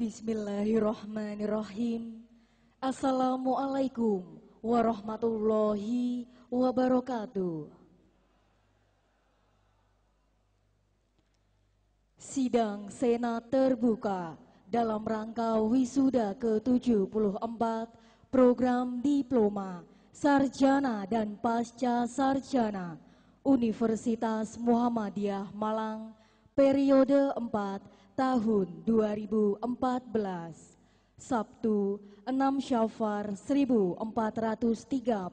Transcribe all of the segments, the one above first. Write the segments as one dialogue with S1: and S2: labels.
S1: Bismillahirrahmanirrahim. Assalamualaikum warahmatullahi wabarakatuh. Sidang Senat terbuka dalam rangka wisuda ke-74 program Diploma Sarjana dan Pasca Sarjana Universitas Muhammadiyah Malang periode 4 tahun 2014, Sabtu 6 Syawal 1436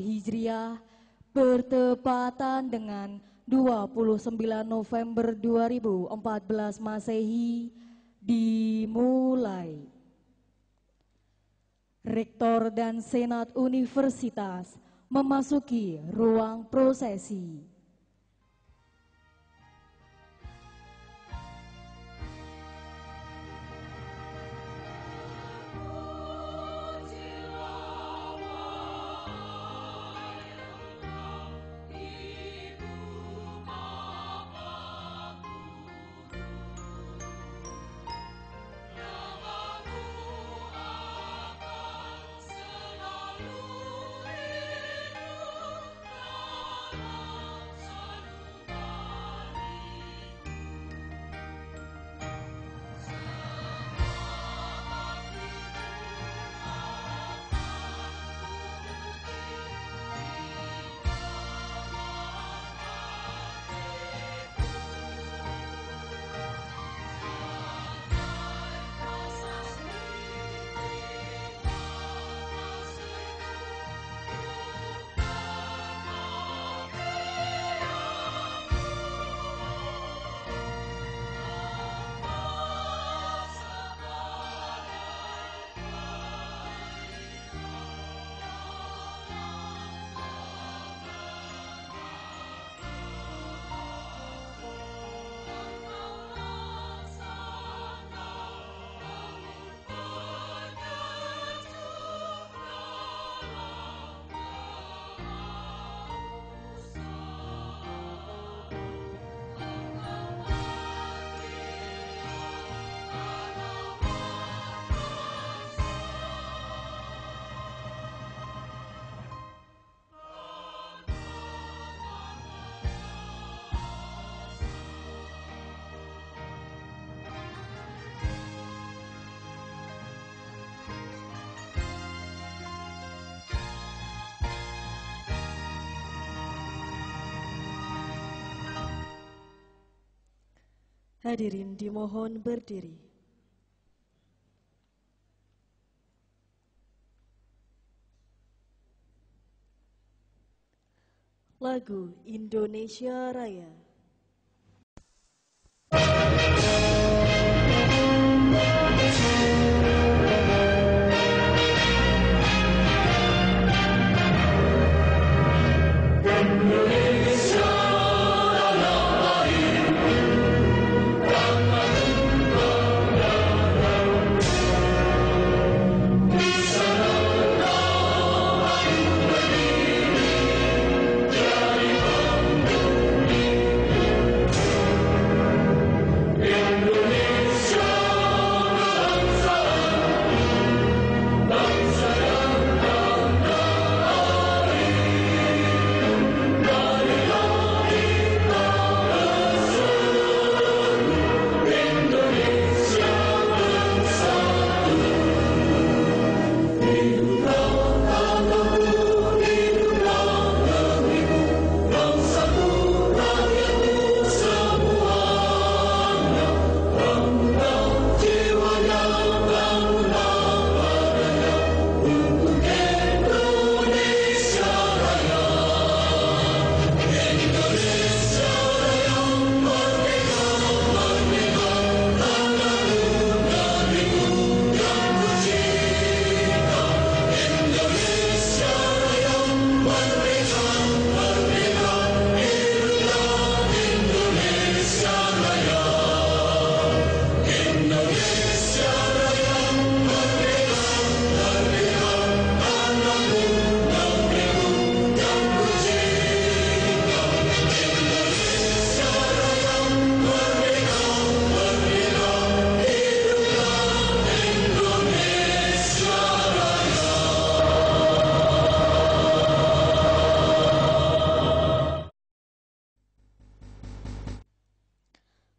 S1: Hijriah bertepatan dengan 29 November 2014 Masehi dimulai. Rektor dan Senat Universitas memasuki ruang prosesi.
S2: Hadirin dimohon berdiri. Lagu Indonesia Raya.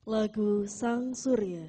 S2: Lagu Sang Surya.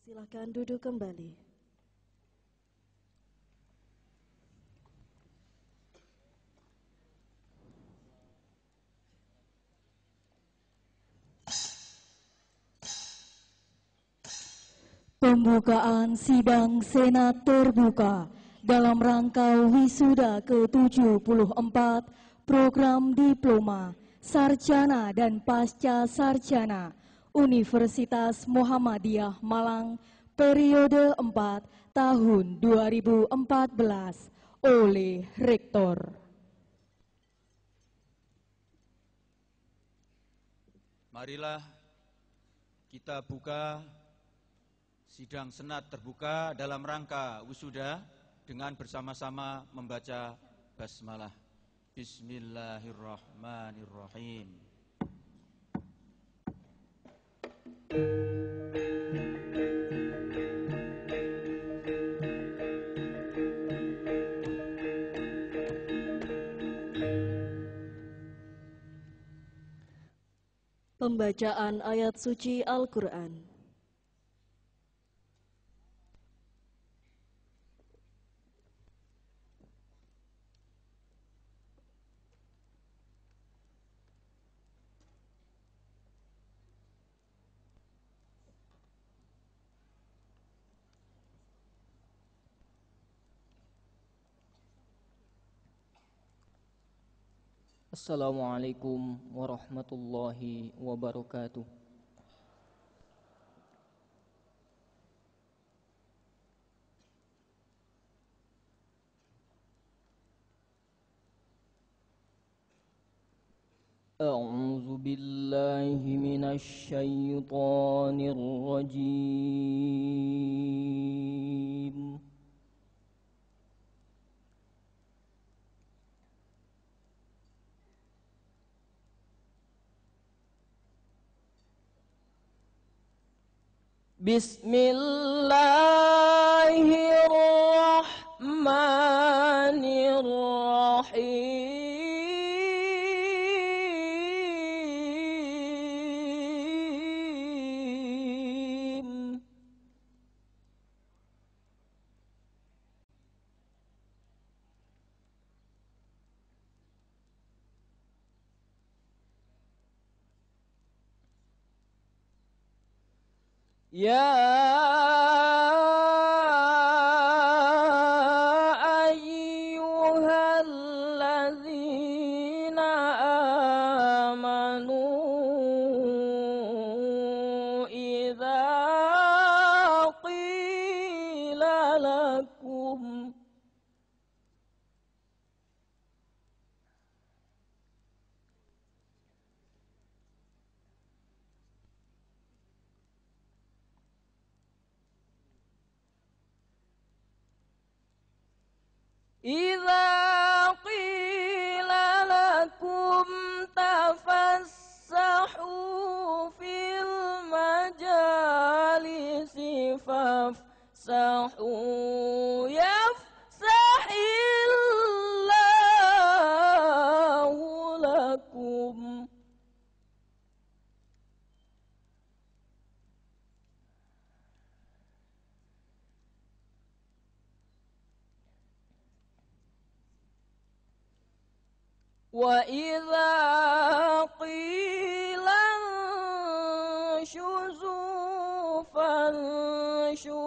S2: Silakan duduk kembali.
S1: Pembukaan sidang Senat terbuka dalam rangka wisuda ke-74 program diploma, sarjana dan pasca sarjana Universitas Muhammadiyah Malang periode 4 tahun 2014 oleh Rektor.
S3: Marilah kita buka sidang Senat terbuka dalam rangka wisuda dengan bersama-sama membaca basmalah. Bismillahirrahmanirrahim.
S2: Pembacaan ayat suci Al-Quran.
S4: Assalamualaikum warahmatullahi wabarakatuh. A'udzu billahi minasy syaithanir rajim. Bismillahirrahmanirrahim. Ya ayyuhalladzina amanu idza qila lakum إذا قيل لكم تفسحوا في المجالس فافسحوا يفسح الله لكم وإذا قيل انشزوا فانشزوا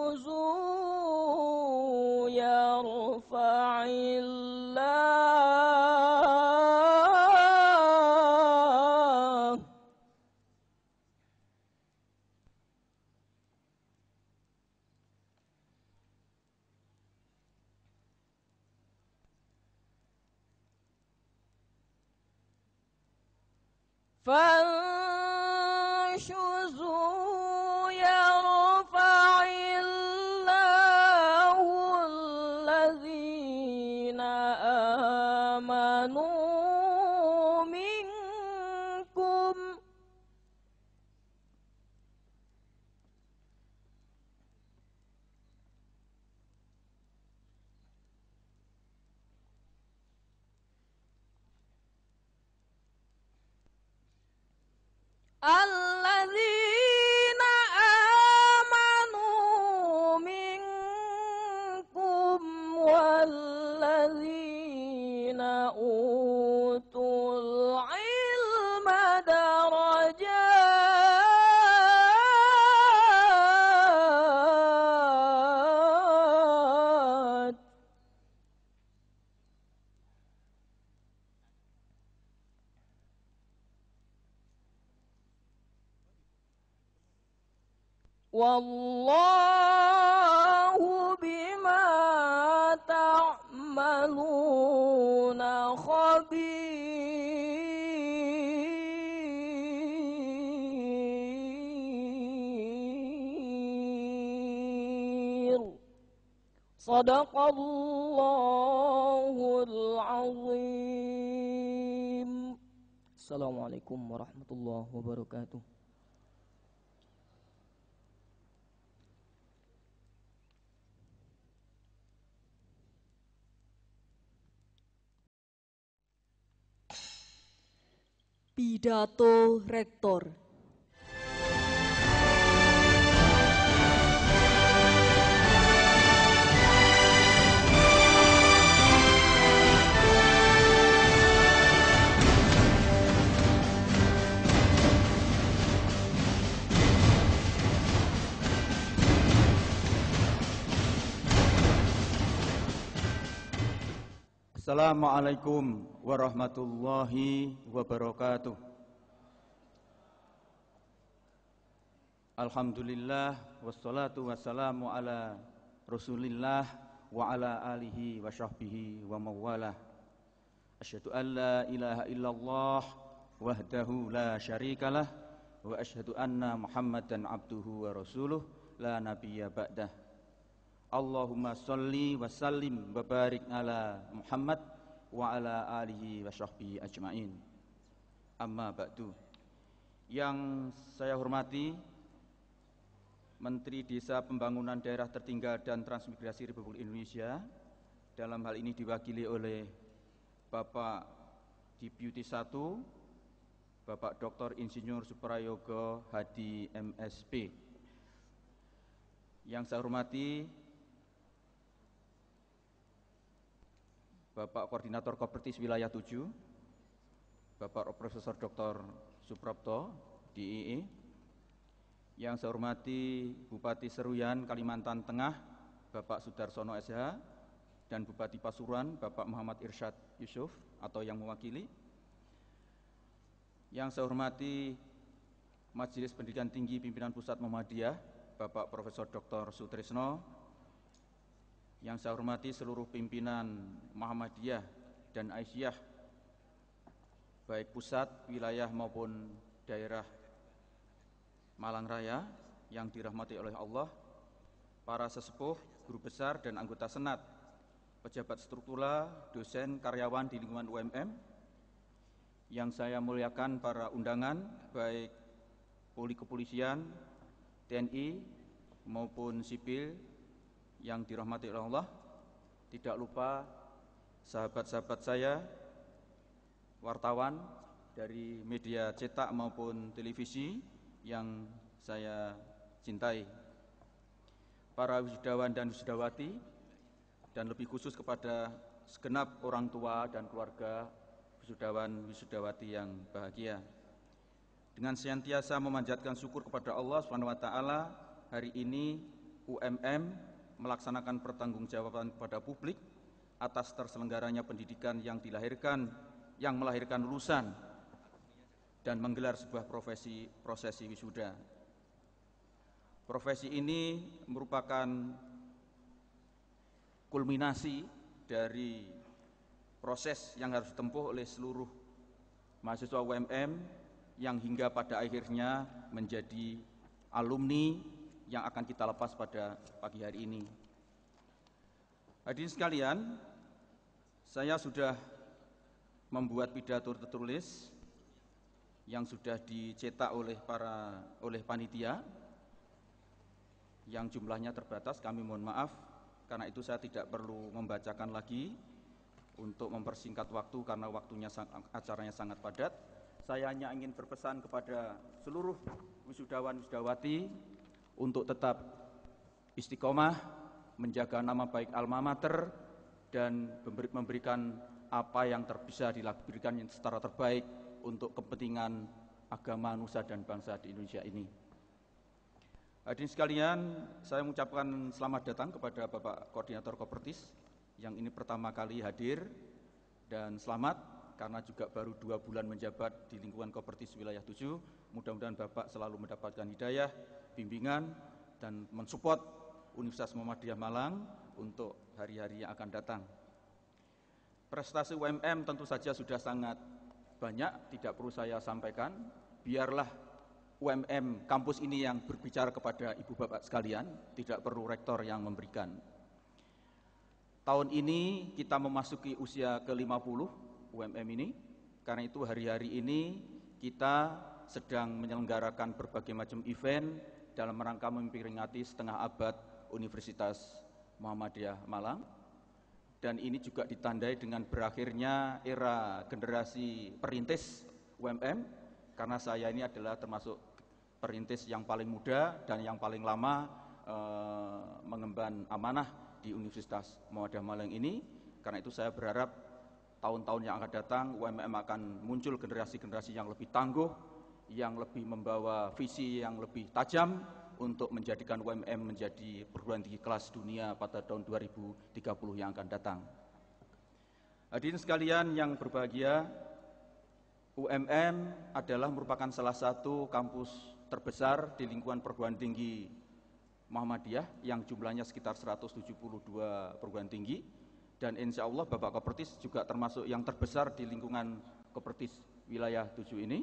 S4: يرفع الله فانشزوا يرفع الله الذين آمنوا منكم الذين آمنوا منكم والذين أوتوا العلم درجات والله بما تعملون خبير صدق الله العظيم. Assalamualaikum warahmatullahi wabarakatuh.
S2: Pidato Rektor.
S3: Assalamualaikum warahmatullahi wabarakatuh. Alhamdulillah wassalatu wassalamu ala Rasulillah wa ala alihi wa sahbihi wa mawalah. Asyhadu an la ilaha illallah wahdahu la syarikalah wa asyhadu anna Muhammadan abduhu wa rasuluh la nabiyya ba'dah. Allahumma sholli wa sallim wa barik ala Muhammad wa ala alihi wa sahbihi ajmain. Amma ba'du. Yang saya hormati Menteri Desa Pembangunan Daerah Tertinggal dan Transmigrasi Republik Indonesia, dalam hal ini diwakili oleh Bapak Deputi 1, Bapak Dr. Insinyur Suprayogo Hadi MSP. Yang saya hormati Bapak Koordinator Kopertis Wilayah 7, Bapak Profesor Dr. Suprapto, DIE. Yang saya hormati Bupati Seruyan, Kalimantan Tengah, Bapak Sudarsono SH, dan Bupati Pasuruan, Bapak Muhammad Irsyad Yusuf atau yang mewakili. Yang saya hormati Majelis Pendidikan Tinggi Pimpinan Pusat Muhammadiyah, Bapak Profesor Dr. Sutrisno. Yang saya hormati seluruh pimpinan Muhammadiyah dan Aisyah, baik pusat, wilayah maupun daerah Malang Raya yang dirahmati oleh Allah, para sesepuh, guru besar dan anggota Senat, pejabat struktural, dosen, karyawan di lingkungan UMM, yang saya muliakan para undangan, baik kepolisian, TNI maupun sipil yang dirahmati oleh Allah. Tidak lupa sahabat-sahabat saya, wartawan dari media cetak maupun televisi yang saya cintai, para wisudawan dan wisudawati, dan lebih khusus kepada segenap orang tua dan keluarga wisudawan wisudawati yang bahagia. Dengan senantiasa memanjatkan syukur kepada Allah SWT, hari ini UMM melaksanakan pertanggungjawaban kepada publik atas terselenggaranya pendidikan yang melahirkan lulusan dan menggelar sebuah prosesi wisuda. Profesi ini merupakan kulminasi dari proses yang harus ditempuh oleh seluruh mahasiswa UMM yang hingga pada akhirnya menjadi alumni yang akan kita lepas pada pagi hari ini. Hadirin sekalian, saya sudah membuat pidato tertulis yang sudah dicetak oleh panitia, yang jumlahnya terbatas, kami mohon maaf. Karena itu saya tidak perlu membacakan lagi untuk mempersingkat waktu karena acaranya sangat padat. Saya hanya ingin berpesan kepada seluruh wisudawan wisudawati untuk tetap istiqomah, menjaga nama baik alma mater, dan memberikan apa yang bisa diberikan secara terbaik untuk kepentingan agama, nusa, dan bangsa di Indonesia ini. Hadirin sekalian, saya mengucapkan selamat datang kepada Bapak Koordinator Kopertis yang ini pertama kali hadir, dan selamat karena juga baru 2 bulan menjabat di lingkungan Kopertis Wilayah 7. Mudah-mudahan Bapak selalu mendapatkan hidayah, bimbingan, dan mensupport Universitas Muhammadiyah Malang untuk hari-hari yang akan datang. Prestasi UMM tentu saja sudah sangat banyak, tidak perlu saya sampaikan. Biarlah UMM kampus ini yang berbicara kepada ibu bapak sekalian, tidak perlu rektor yang memberikan. Tahun ini kita memasuki usia ke-50 UMM ini, karena itu hari-hari ini kita sedang menyelenggarakan berbagai macam event dalam rangka memperingati setengah abad Universitas Muhammadiyah Malang. Dan ini juga ditandai dengan berakhirnya era generasi perintis UMM, karena saya ini adalah termasuk perintis yang paling muda dan yang paling lama mengemban amanah di Universitas Muhammadiyah Malang ini. Karena itu saya berharap tahun-tahun yang akan datang UMM akan muncul generasi-generasi yang lebih tangguh, yang lebih membawa visi yang lebih tajam untuk menjadikan UMM menjadi perguruan tinggi kelas dunia pada tahun 2030 yang akan datang. Hadirin sekalian yang berbahagia, UMM adalah merupakan salah satu kampus terbesar di lingkungan perguruan tinggi Muhammadiyah yang jumlahnya sekitar 172 perguruan tinggi, dan insya Allah Bapak Kopertis juga termasuk yang terbesar di lingkungan Kopertis Wilayah 7 ini,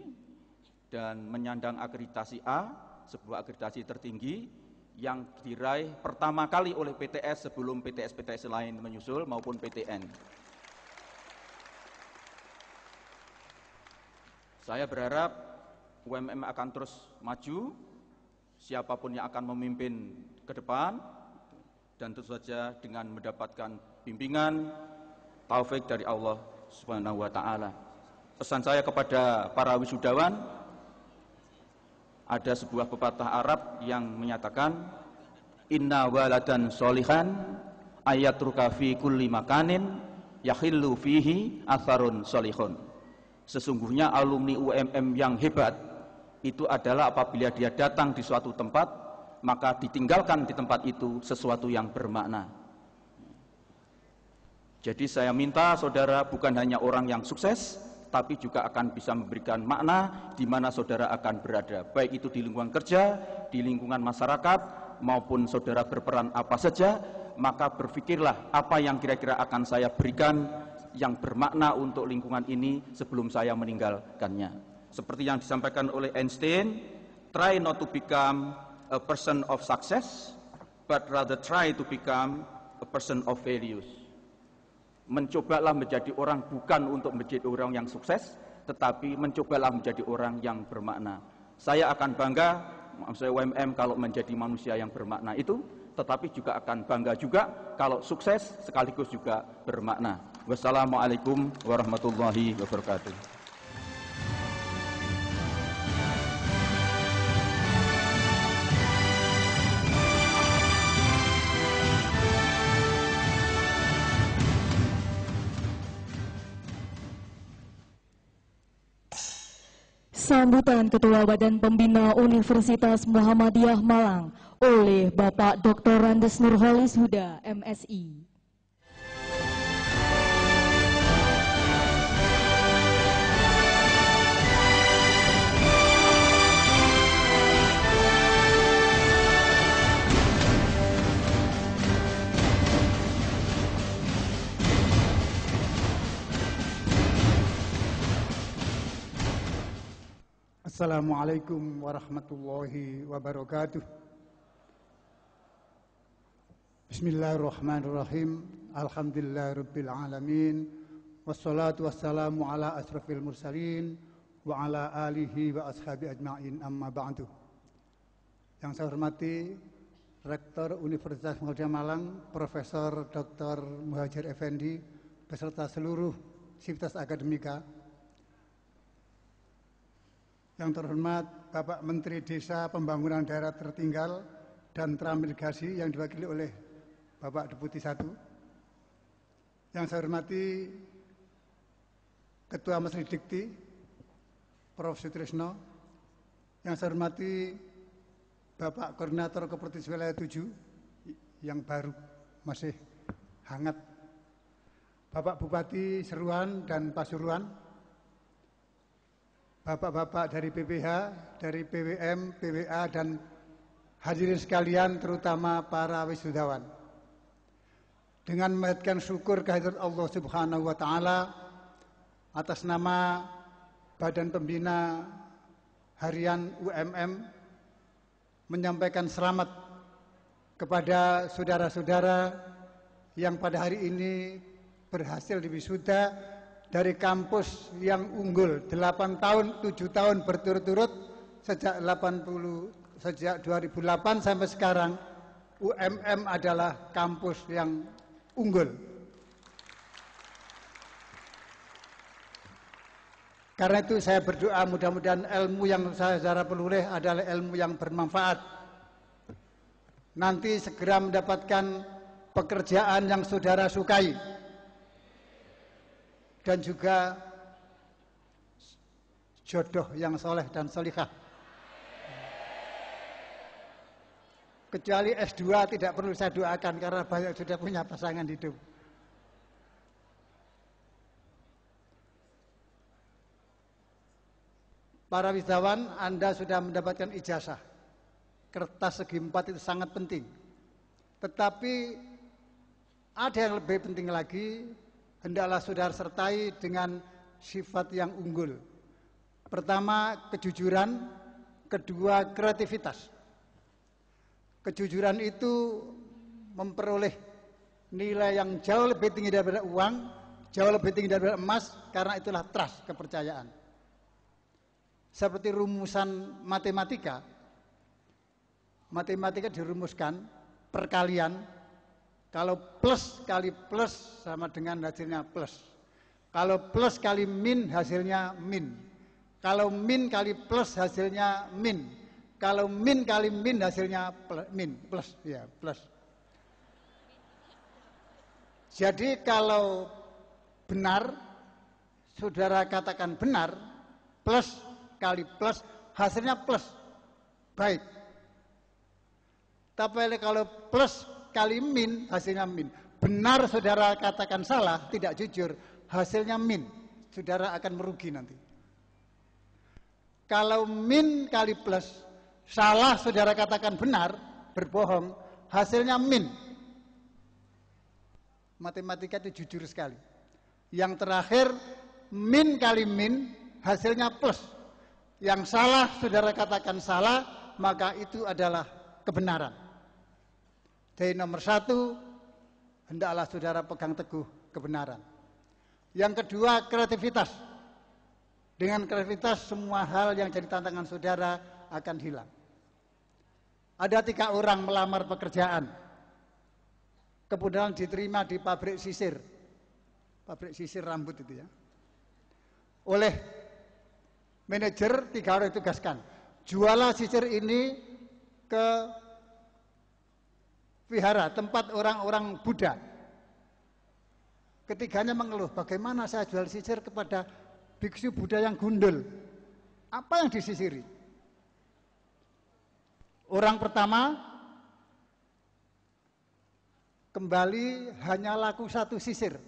S3: dan menyandang akreditasi A, sebuah akreditasi tertinggi yang diraih pertama kali oleh PTS sebelum PTS-PTS lain menyusul maupun PTN. Saya berharap UMM akan terus maju siapapun yang akan memimpin ke depan, dan tentu saja dengan mendapatkan bimbingan taufik dari Allah Subhanahu wa taala. Pesan saya kepada para wisudawan, ada sebuah pepatah Arab yang menyatakan inna waladan sholihan ayatruka fi kulli makanin yakhillu fihi atharun sholihun. Sesungguhnya alumni UMM yang hebat itu adalah apabila dia datang di suatu tempat, maka ditinggalkan di tempat itu sesuatu yang bermakna. Jadi saya minta saudara bukan hanya orang yang sukses, tapi juga akan bisa memberikan makna di mana saudara akan berada, baik itu di lingkungan kerja, di lingkungan masyarakat, maupun saudara berperan apa saja, maka berpikirlah apa yang kira-kira akan saya berikan yang bermakna untuk lingkungan ini sebelum saya meninggalkannya. Seperti yang disampaikan oleh Einstein, try not to become a person of success, but rather try to become a person of values. Mencobalah menjadi orang bukan untuk menjadi orang yang sukses, tetapi mencobalah menjadi orang yang bermakna. Saya akan bangga, saya UMM kalau menjadi manusia yang bermakna itu, tetapi juga akan bangga juga kalau sukses sekaligus juga bermakna. Wassalamualaikum warahmatullahi wabarakatuh.
S1: Sambutan Ketua Badan Pembina Universitas Muhammadiyah Malang oleh Bapak Dr. Randes Nurholis Huda, MSI.
S5: Assalamualaikum warahmatullahi wabarakatuh. Bismillahirrahmanirrahim. Alhamdulillahirabbil alamin. Wassalatu wassalamu ala asrafil mursalin wa ala alihi wa ashabi ajma'in, amma ba'du. Yang saya hormati Rektor Universitas Muhammadiyah Malang, Profesor Dr. Muhajir Effendi beserta seluruh sivitas akademika. Yang terhormat Bapak Menteri Desa Pembangunan Daerah Tertinggal dan Transmigrasi yang diwakili oleh Bapak Deputi 1. Yang saya hormati Ketua Majelis Dikti Prof. Sutrisno. Yang saya hormati Bapak Koordinator Kopertis Wilayah 7 yang baru masih hangat, Bapak Bupati Seruan dan Pasuruan, Bapak-bapak dari PPH, dari PWM, PWA, dan hadirin sekalian, terutama para wisudawan. Dengan memanjatkan syukur kehadirat Allah Subhanahu wa Ta'ala atas nama Badan Pembina Harian UMM, menyampaikan selamat kepada saudara-saudara yang pada hari ini berhasil diwisuda dari kampus yang unggul 8 tahun, 7 tahun berturut-turut sejak 2008 sampai sekarang. UMM adalah kampus yang unggul. Karena itu saya berdoa mudah-mudahan ilmu yang saya peroleh adalah ilmu yang bermanfaat. Nanti segera mendapatkan pekerjaan yang saudara sukai. Dan juga jodoh yang soleh dan solihah. Kecuali S2 tidak perlu saya doakan karena banyak sudah punya pasangan hidup. Para wisudawan, Anda sudah mendapatkan ijazah. Kertas segi 4 itu sangat penting. Tetapi ada yang lebih penting lagi, hendaklah saudara sertai dengan sifat yang unggul. Pertama, kejujuran. Kedua, kreativitas. Kejujuran itu memperoleh nilai yang jauh lebih tinggi daripada uang, jauh lebih tinggi daripada emas, karena itulah trust, kepercayaan. Seperti rumusan matematika, matematika dirumuskan perkalian. Kalau plus kali plus sama dengan hasilnya plus. Kalau plus kali min hasilnya min. Kalau min kali plus hasilnya min. Kalau min kali min hasilnya min plus ya plus. Jadi kalau benar, saudara katakan benar, plus kali plus hasilnya plus. Baik. Tapi kalau plus kali min hasilnya min. Benar saudara katakan salah, tidak jujur, hasilnya min. Saudara akan merugi nanti. Kalau min kali plus, salah saudara katakan benar, berbohong, hasilnya min. Matematika itu jujur sekali. Yang terakhir, min kali min, hasilnya plus. Yang salah saudara katakan salah, maka itu adalah kebenaran. Jadi nomor satu, hendaklah saudara pegang teguh kebenaran. Yang kedua, kreativitas. Dengan kreativitas semua hal yang jadi tantangan saudara akan hilang. Ada 3 orang melamar pekerjaan. Kemudian diterima di pabrik sisir rambut itu ya. Oleh manajer 3 orang ditugaskan, jualah sisir ini ke vihara, tempat orang-orang Buddha. Ketiganya mengeluh, bagaimana saya jual sisir kepada biksu Buddha yang gundul? Apa yang disisiri? Orang pertama kembali hanya laku 1 sisir.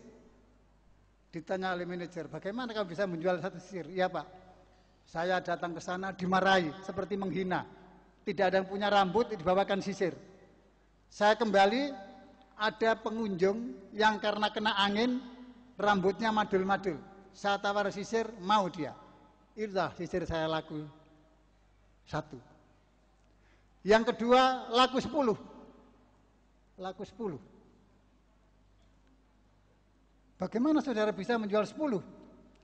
S5: Ditanya oleh manajer, bagaimana kamu bisa menjual 1 sisir? Iya Pak, saya datang ke sana dimarahi seperti menghina. Tidak ada yang punya rambut, dibawakan sisir. Saya kembali, ada pengunjung yang karena kena angin, rambutnya madul-madul. Saya tawar sisir, mau dia. Itulah sisir saya laku 1. Yang kedua, laku 10. Laku 10. Bagaimana saudara bisa menjual 10?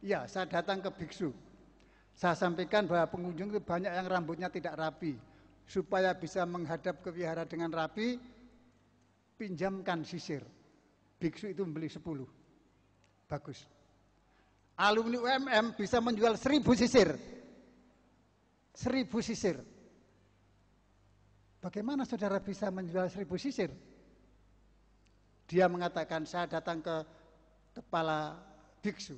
S5: Ya, saya datang ke biksu. Saya sampaikan bahwa pengunjung itu banyak yang rambutnya tidak rapi. Supaya bisa menghadap ke wihara dengan rapi, pinjamkan sisir. Biksu itu membeli 10. Bagus. Alumni UMM bisa menjual 1000 sisir. 1000 sisir. Bagaimana saudara bisa menjual 1000 sisir? Dia mengatakan, saya datang ke kepala biksu.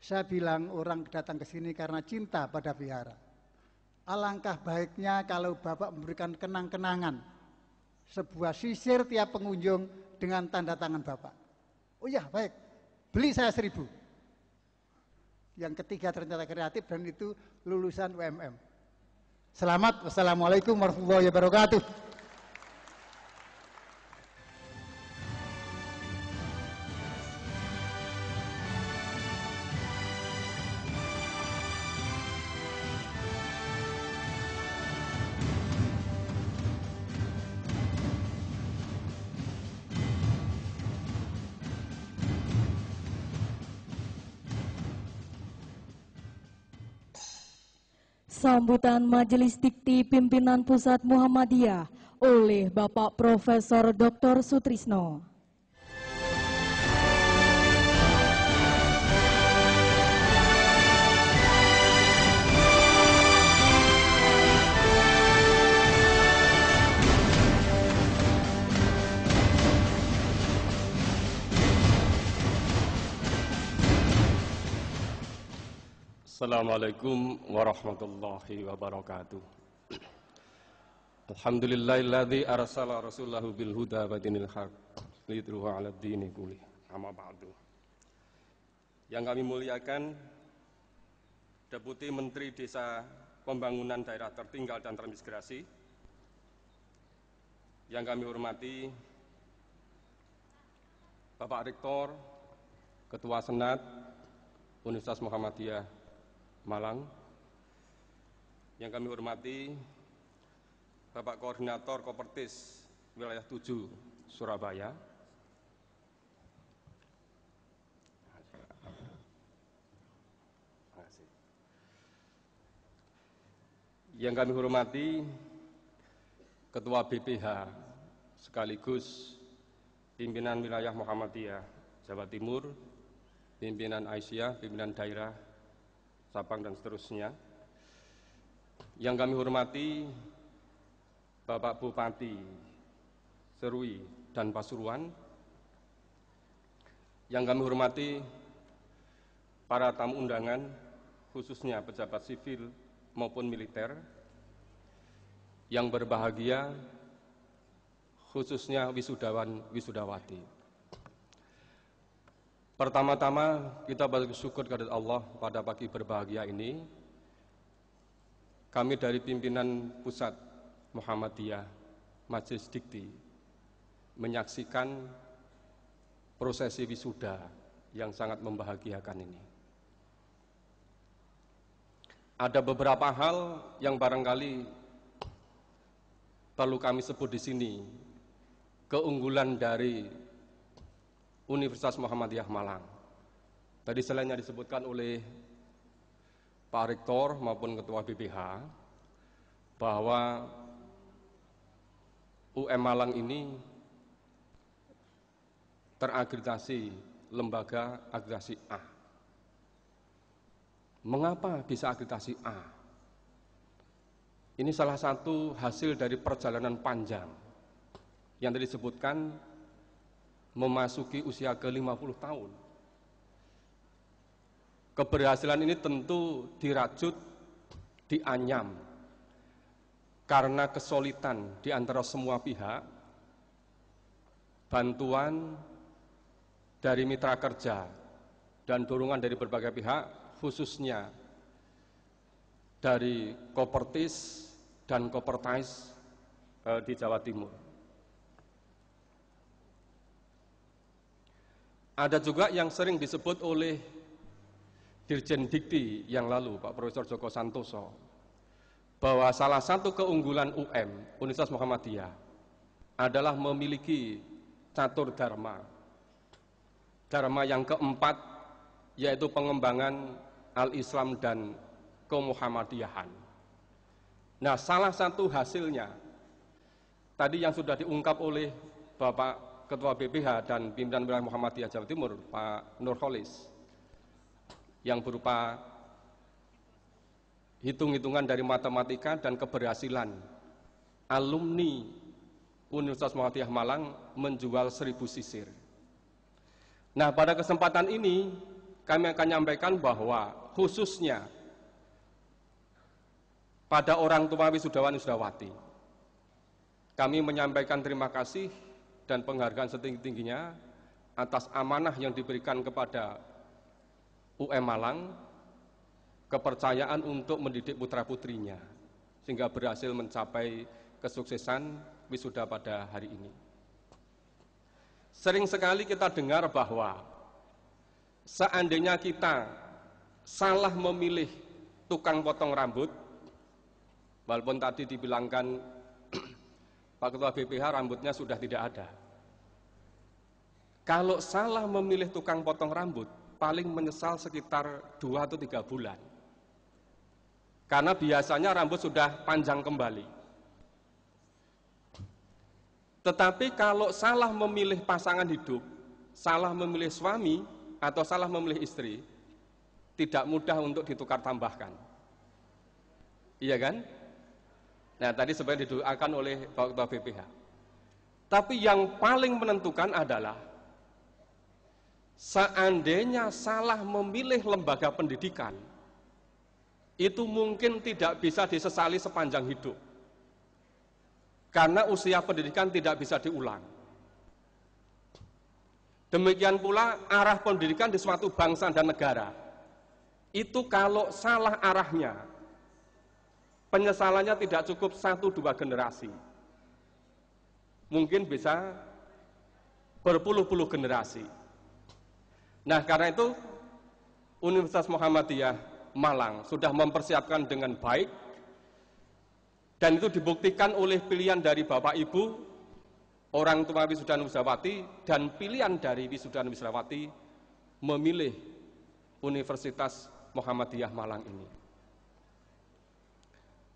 S5: Saya bilang orang datang ke sini karena cinta pada vihara. Alangkah baiknya kalau Bapak memberikan kenang-kenangan. Sebuah sisir tiap pengunjung dengan tanda tangan Bapak. Oh ya, baik. Beli saya 1000. Yang ketiga ternyata kreatif dan itu lulusan UMM. Selamat. Wassalamualaikum warahmatullahi wabarakatuh.
S1: Sambutan Majelis Dikti Pimpinan Pusat Muhammadiyah oleh Bapak Profesor Dr. Sutrisno.
S6: Assalamualaikum warahmatullahi wabarakatuh. Alhamdulillahilladzi arsala rasulahu bil huda wa dinil haq liyudhhirahu 'ala dini kulli. Amma ba'du. Yang kami muliakan Deputi Menteri Desa Pembangunan Daerah Tertinggal dan Transmigrasi. Yang kami hormati Bapak Rektor, Ketua Senat Universitas Muhammadiyah Malang, yang kami hormati Bapak Koordinator Kopertis Wilayah 7 Surabaya, yang kami hormati Ketua BPH sekaligus pimpinan wilayah Muhammadiyah Jawa Timur, pimpinan Aisyah, pimpinan daerah Sabang dan seterusnya. Yang kami hormati Bapak Bupati Serui dan Pasuruan. Yang kami hormati para tamu undangan, khususnya pejabat sipil maupun militer. Yang berbahagia, khususnya wisudawan wisudawati. Pertama-tama kita bersyukur kepada Allah pada pagi berbahagia ini. Kami dari pimpinan Pusat Muhammadiyah Majelis Dikti menyaksikan prosesi wisuda yang sangat membahagiakan ini. Ada beberapa hal yang barangkali perlu kami sebut di sini, keunggulan dari Universitas Muhammadiyah Malang. Tadi selain yang disebutkan oleh Pak Rektor maupun Ketua BPH, bahwa UM Malang ini terakreditasi lembaga akreditasi A. Mengapa bisa akreditasi A? Ini salah satu hasil dari perjalanan panjang yang tadi disebutkan memasuki usia ke-50 tahun. Keberhasilan ini tentu dirajut, dianyam karena kesulitan di antara semua pihak, bantuan dari mitra kerja dan dorongan dari berbagai pihak, khususnya dari Kopertis dan Kopertais di Jawa Timur. Ada juga yang sering disebut oleh Dirjen Dikti yang lalu, Pak Profesor Joko Santoso, bahwa salah satu keunggulan UM, Universitas Muhammadiyah, adalah memiliki catur dharma. Dharma yang keempat, yaitu pengembangan al-Islam dan kemuhammadiyahan. Nah, salah satu hasilnya, tadi yang sudah diungkap oleh Bapak Ketua BPH dan pimpinan wilayah Muhammadiyah Jawa Timur, Pak Nurholis, yang berupa hitung-hitungan dari matematika dan keberhasilan alumni Universitas Muhammadiyah Malang menjual 1000 sisir. Nah, pada kesempatan ini kami akan menyampaikan bahwa khususnya pada orang tua wisudawan wisudawati, kami menyampaikan terima kasih dan penghargaan setinggi-tingginya atas amanah yang diberikan kepada UM Malang, kepercayaan untuk mendidik putra-putrinya, sehingga berhasil mencapai kesuksesan wisuda pada hari ini. Sering sekali kita dengar bahwa seandainya kita salah memilih tukang potong rambut, walaupun tadi dibilangkan Pak Ketua BPH rambutnya sudah tidak ada. Kalau salah memilih tukang potong rambut, paling menyesal sekitar 2 atau 3 bulan. Karena biasanya rambut sudah panjang kembali. Tetapi kalau salah memilih pasangan hidup, salah memilih suami, atau salah memilih istri, tidak mudah untuk ditukar tambahkan. Iya kan? Nah, tadi sebenarnya didoakan oleh Pak Ketua BPH. Tapi yang paling menentukan adalah seandainya salah memilih lembaga pendidikan, itu mungkin tidak bisa disesali sepanjang hidup. Karena usia pendidikan tidak bisa diulang. Demikian pula arah pendidikan di suatu bangsa dan negara. Itu kalau salah arahnya, penyesalannya tidak cukup 1-2 generasi. Mungkin bisa berpuluh-puluh generasi. Nah, karena itu Universitas Muhammadiyah Malang sudah mempersiapkan dengan baik, dan itu dibuktikan oleh pilihan dari Bapak Ibu, orang tua wisudawan wisudawati, dan pilihan dari wisudawan wisudawati memilih Universitas Muhammadiyah Malang ini.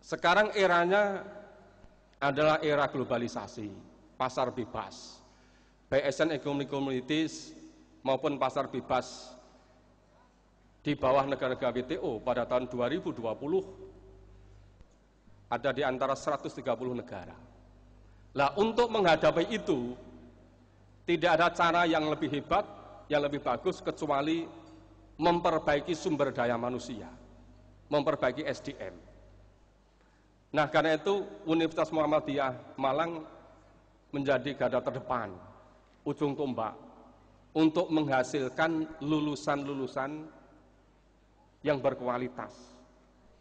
S6: Sekarang eranya adalah era globalisasi, pasar bebas, baik ASEAN Economic Communities maupun pasar bebas di bawah negara-negara WTO pada tahun 2020 ada di antara 130 negara. Nah, untuk menghadapi itu, tidak ada cara yang lebih hebat, yang lebih bagus kecuali memperbaiki sumber daya manusia, memperbaiki SDM. Nah, karena itu Universitas Muhammadiyah Malang menjadi garda terdepan, ujung tombak untuk menghasilkan lulusan-lulusan yang berkualitas,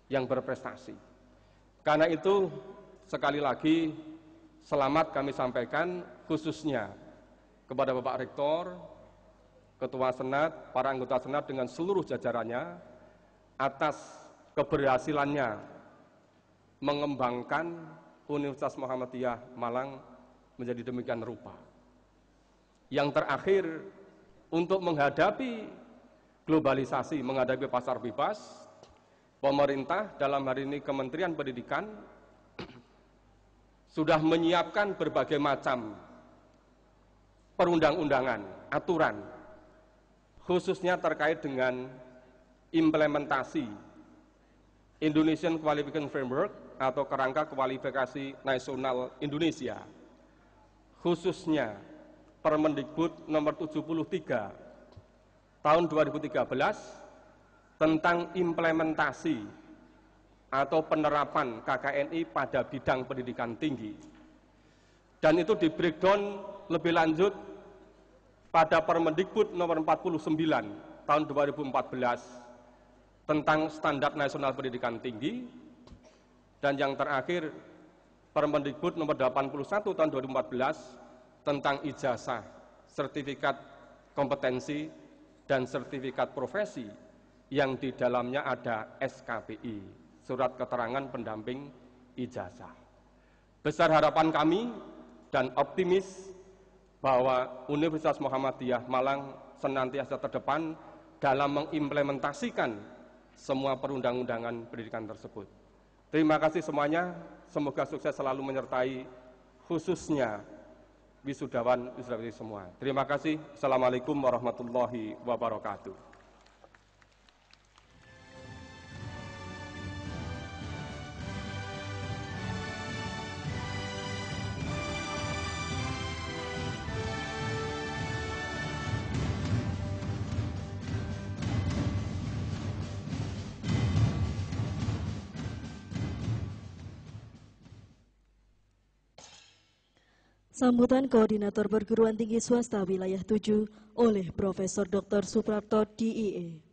S6: yang berprestasi. Karena itu, sekali lagi, selamat kami sampaikan khususnya kepada Bapak Rektor, Ketua Senat, para anggota Senat dengan seluruh jajarannya atas keberhasilannya mengembangkan Universitas Muhammadiyah Malang menjadi demikian rupa. Yang terakhir, untuk menghadapi globalisasi, menghadapi pasar bebas, pemerintah dalam hari ini Kementerian Pendidikan sudah menyiapkan berbagai macam perundang-undangan, aturan, khususnya terkait dengan implementasi Indonesian Qualification Framework atau kerangka kualifikasi nasional Indonesia, khususnya Permendikbud nomor 73 tahun 2013 tentang implementasi atau penerapan KKNI pada bidang pendidikan tinggi. Dan itu di breakdown lebih lanjut pada Permendikbud nomor 49 tahun 2014 tentang standar nasional pendidikan tinggi, dan yang terakhir Permendikbud nomor 81 tahun 2014 tentang ijazah, sertifikat kompetensi, dan sertifikat profesi yang di dalamnya ada SKPI, surat keterangan pendamping ijazah. Besar harapan kami dan optimis bahwa Universitas Muhammadiyah Malang senantiasa terdepan dalam mengimplementasikan semua perundang-undangan pendidikan tersebut. Terima kasih semuanya, semoga sukses selalu menyertai khususnya wisudawan wisudawati semua. Terima kasih. Assalamualaikum warahmatullahi wabarakatuh.
S2: Sambutan Koordinator Perguruan Tinggi Swasta Wilayah 7 oleh Profesor Dr. Suprapto, DIE.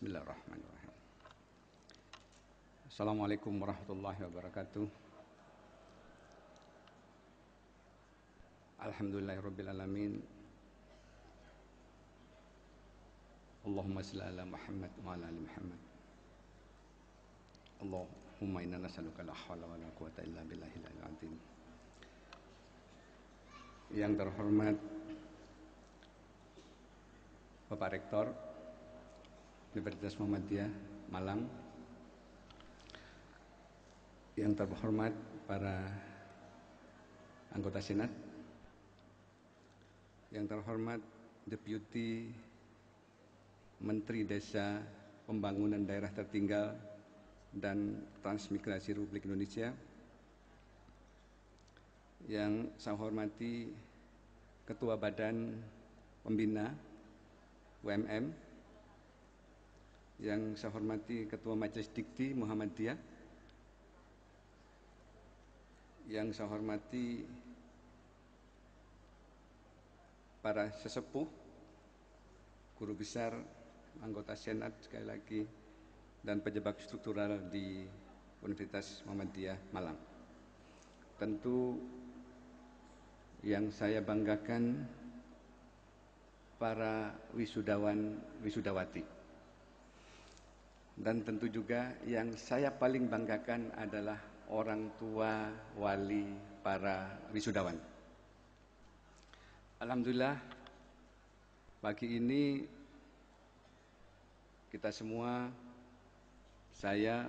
S7: Bismillahirrahmanirrahim. Assalamualaikum warahmatullahi wabarakatuh. Alhamdulillahirrabbilalamin. Allahumma salli ala Muhammad wa ala ali Muhammad. Allahumma inna nas'aluka la hawla wa la quwwata illa billahil azim. Yang terhormat Bapak Rektor Universitas Muhammadiyah Malang, yang terhormat para anggota Senat, yang terhormat Deputi Menteri Desa Pembangunan Daerah Tertinggal dan Transmigrasi Republik Indonesia, yang saya hormati Ketua Badan Pembina UMM, yang saya hormati Ketua Majelis Dikti Muhammadiyah, yang saya hormati para sesepuh, guru besar, anggota Senat, sekali lagi dan pejabat struktural di Universitas Muhammadiyah Malang. Tentu yang saya banggakan para wisudawan, wisudawati. Dan tentu juga yang saya paling banggakan adalah orang tua, wali, para wisudawan. Alhamdulillah, pagi ini kita semua, saya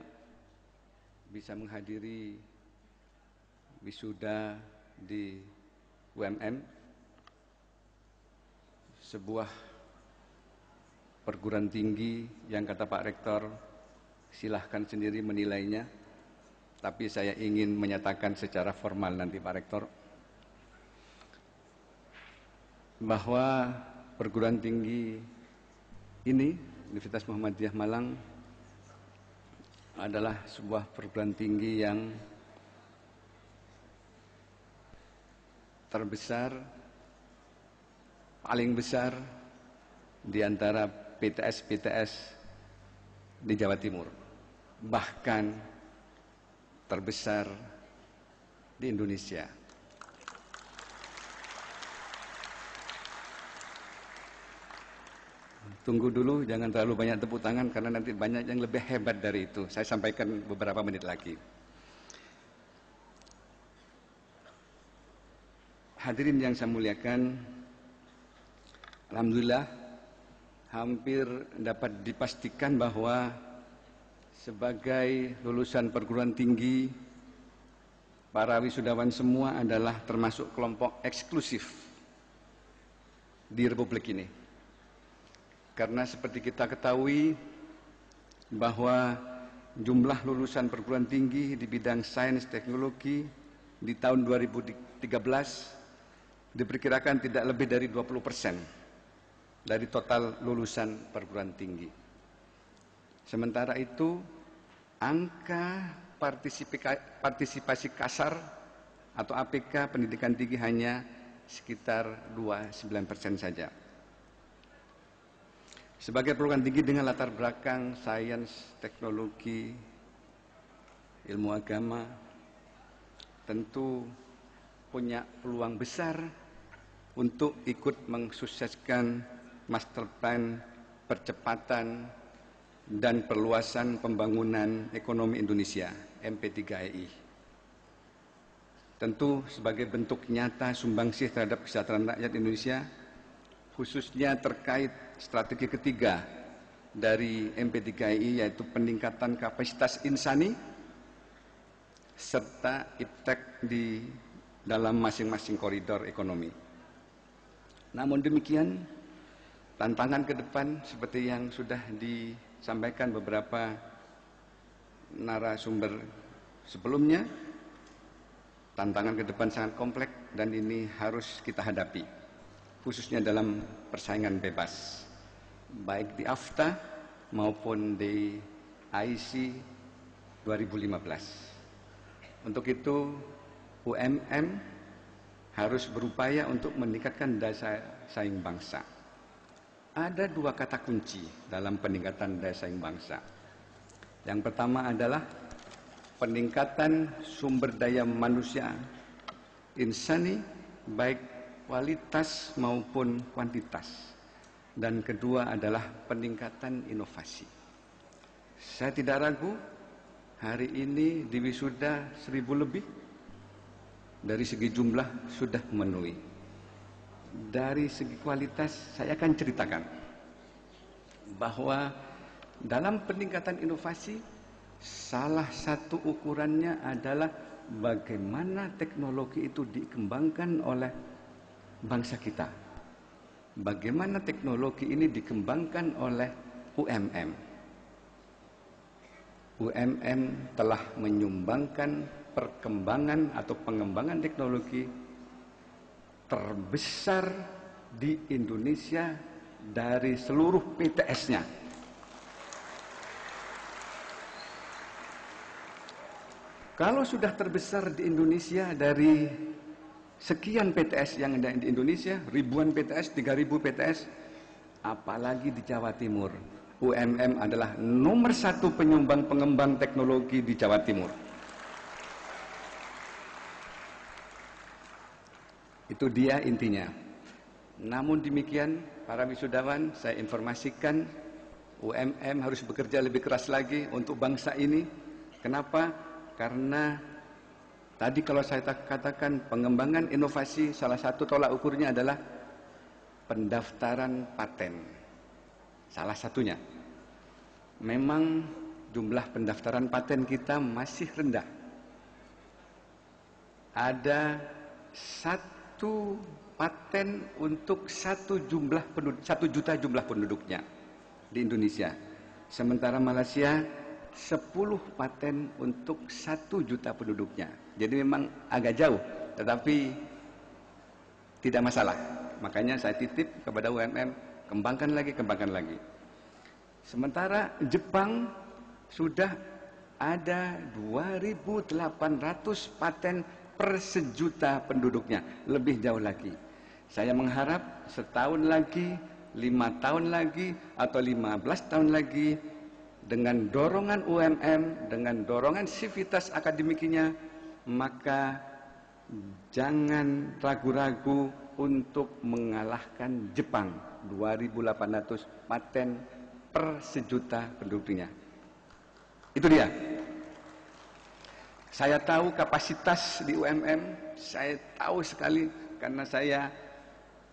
S7: bisa menghadiri wisuda di UMM, sebuah perguruan tinggi yang kata Pak Rektor, silahkan sendiri menilainya, tapi saya ingin menyatakan secara formal nanti Pak Rektor, bahwa perguruan tinggi ini, Universitas Muhammadiyah Malang, adalah sebuah perguruan tinggi yang terbesar, paling besar di antara PTS-PTS di Jawa Timur, bahkan terbesar di Indonesia. Tunggu dulu, jangan terlalu banyak tepuk tangan karena nanti banyak yang lebih hebat dari itu. Saya sampaikan beberapa menit lagi. Hadirin yang saya muliakan, alhamdulillah hampir dapat dipastikan bahwa sebagai lulusan perguruan tinggi, para wisudawan semua adalah termasuk kelompok eksklusif di Republik ini. Karena seperti kita ketahui bahwa jumlah lulusan perguruan tinggi di bidang sains teknologi di tahun 2013 diperkirakan tidak lebih dari 20% dari total lulusan perguruan tinggi. Sementara itu, angka partisipasi kasar atau APK pendidikan tinggi hanya sekitar 29% saja. Sebagai perguruan tinggi dengan latar belakang sains, teknologi, ilmu agama, tentu punya peluang besar untuk ikut mensukseskan master plan percepatan dan perluasan pembangunan ekonomi Indonesia, MP3EI. Tentu sebagai bentuk nyata sumbangsih terhadap kesejahteraan rakyat Indonesia, khususnya terkait strategi ketiga dari MP3EI, yaitu peningkatan kapasitas insani serta iptek di dalam masing-masing koridor ekonomi. Namun demikian, tantangan ke depan seperti yang sudah disampaikan beberapa narasumber sebelumnya, tantangan ke depan sangat kompleks dan ini harus kita hadapi, khususnya dalam persaingan bebas, baik di AFTA maupun di IC 2015. Untuk itu, UMM harus berupaya untuk meningkatkan daya saing bangsa. Ada dua kata kunci dalam peningkatan daya saing bangsa. Yang pertama adalah peningkatan sumber daya manusia insani, baik kualitas maupun kuantitas. Dan kedua adalah peningkatan inovasi. Saya tidak ragu, hari ini di wisuda 1.000 lebih, dari segi jumlah sudah memenuhi. Dari segi kualitas saya akan ceritakan bahwa dalam peningkatan inovasi salah satu ukurannya adalah bagaimana teknologi itu dikembangkan oleh bangsa kita. Bagaimana teknologi ini dikembangkan oleh UMM. UMM telah menyumbangkan perkembangan atau pengembangan teknologi terbesar di Indonesia dari seluruh PTS-nya. Kalau sudah terbesar di Indonesia dari sekian PTS yang ada di Indonesia, ribuan PTS, 3.000 PTS, apalagi di Jawa Timur, UMM adalah nomor 1 penyumbang pengembang teknologi di Jawa Timur. Itu dia intinya. Namun demikian, para wisudawan, saya informasikan UMM harus bekerja lebih keras lagi untuk bangsa ini. Kenapa? Karena tadi kalau saya katakan pengembangan inovasi, salah satu tolak ukurnya adalah pendaftaran paten. Salah satunya. Memang jumlah pendaftaran paten kita masih rendah. Ada 1 paten untuk 1 juta jumlah penduduknya di Indonesia. Sementara Malaysia 10 paten untuk 1 juta penduduknya. Jadi memang agak jauh, tetapi tidak masalah. Makanya saya titip kepada UMM, kembangkan lagi. Sementara Jepang sudah ada 2.800 paten per 1.000.000 penduduknya, lebih jauh lagi. Saya mengharap setahun lagi, 5 tahun lagi, atau 15 tahun lagi, dengan dorongan UMM, dengan dorongan sivitas akademikinya, maka jangan ragu-ragu untuk mengalahkan Jepang. 2.800 paten per 1.000.000 penduduknya. Itu dia. Saya tahu kapasitas di UMM, saya tahu sekali karena saya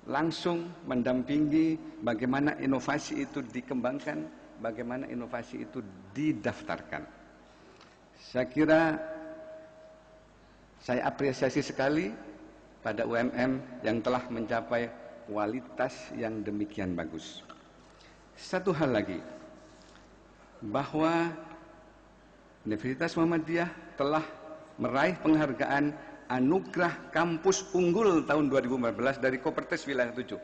S7: langsung mendampingi bagaimana inovasi itu dikembangkan, bagaimana inovasi itu didaftarkan. Saya kira saya apresiasi sekali pada UMM yang telah mencapai kualitas yang demikian bagus. Satu hal lagi, bahwa Universitas Muhammadiyah telah meraih penghargaan Anugerah Kampus Unggul tahun 2014 dari Kopertes Wilayah 7.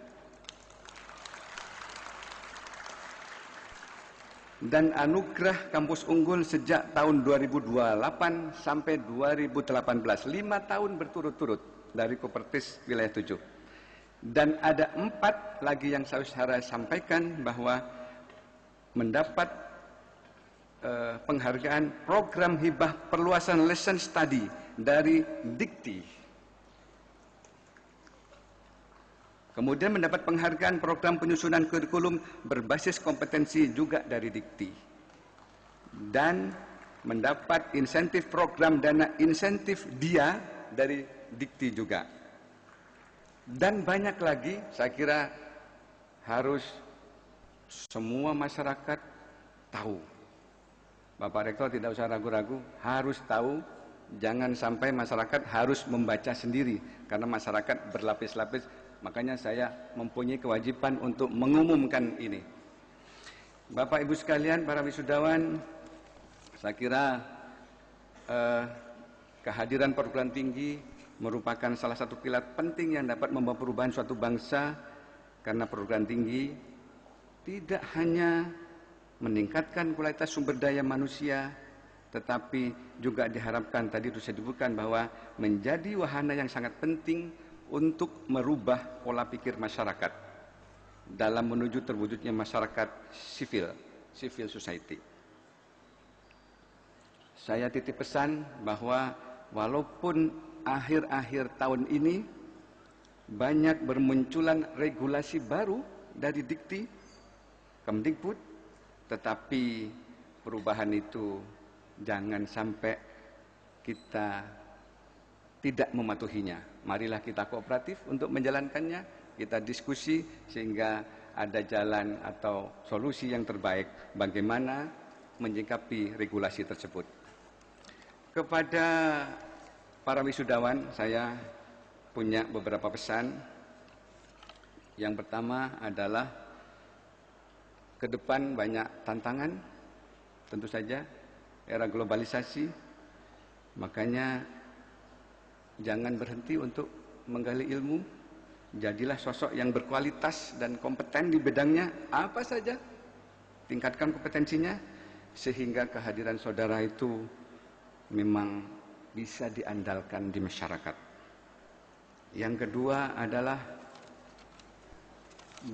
S7: Dan Anugerah Kampus Unggul sejak tahun 2028 sampai 2018, 5 tahun berturut-turut dari Kopertes Wilayah 7. Dan ada 4 lagi yang saya sampaikan bahwa mendapat penghargaan program hibah perluasan lesson study dari Dikti. Kemudian mendapat penghargaan program penyusunan kurikulum berbasis kompetensi juga dari Dikti. Dan mendapat insentif program dana insentif dia dari Dikti juga. Dan banyak lagi, saya kira harus semua masyarakat tahu. Bapak Rektor tidak usah ragu-ragu, harus tahu. Jangan sampai masyarakat harus membaca sendiri, karena masyarakat berlapis-lapis. Makanya saya mempunyai kewajiban untuk mengumumkan ini. Bapak Ibu sekalian, para wisudawan, saya kira kehadiran perguruan tinggi merupakan salah satu pilar penting yang dapat membawa perubahan suatu bangsa, karena perguruan tinggi tidak hanya meningkatkan kualitas sumber daya manusia, tetapi juga diharapkan, tadi sudah disebutkan, bahwa menjadi wahana yang sangat penting untuk merubah pola pikir masyarakat dalam menuju terwujudnya masyarakat civil society. Saya titip pesan bahwa walaupun akhir-akhir tahun ini banyak bermunculan regulasi baru dari Dikti, Kemdikbud, tetapi perubahan itu jangan sampai kita tidak mematuhinya. Marilah kita kooperatif untuk menjalankannya, kita diskusi sehingga ada jalan atau solusi yang terbaik bagaimana menyikapi regulasi tersebut. Kepada para wisudawan, saya punya beberapa pesan. Yang pertama adalah ke depan banyak tantangan, tentu saja era globalisasi. Makanya jangan berhenti untuk menggali ilmu. Jadilah sosok yang berkualitas dan kompeten di bidangnya apa saja. Tingkatkan kompetensinya sehingga kehadiran saudara itu memang bisa diandalkan di masyarakat. Yang kedua adalah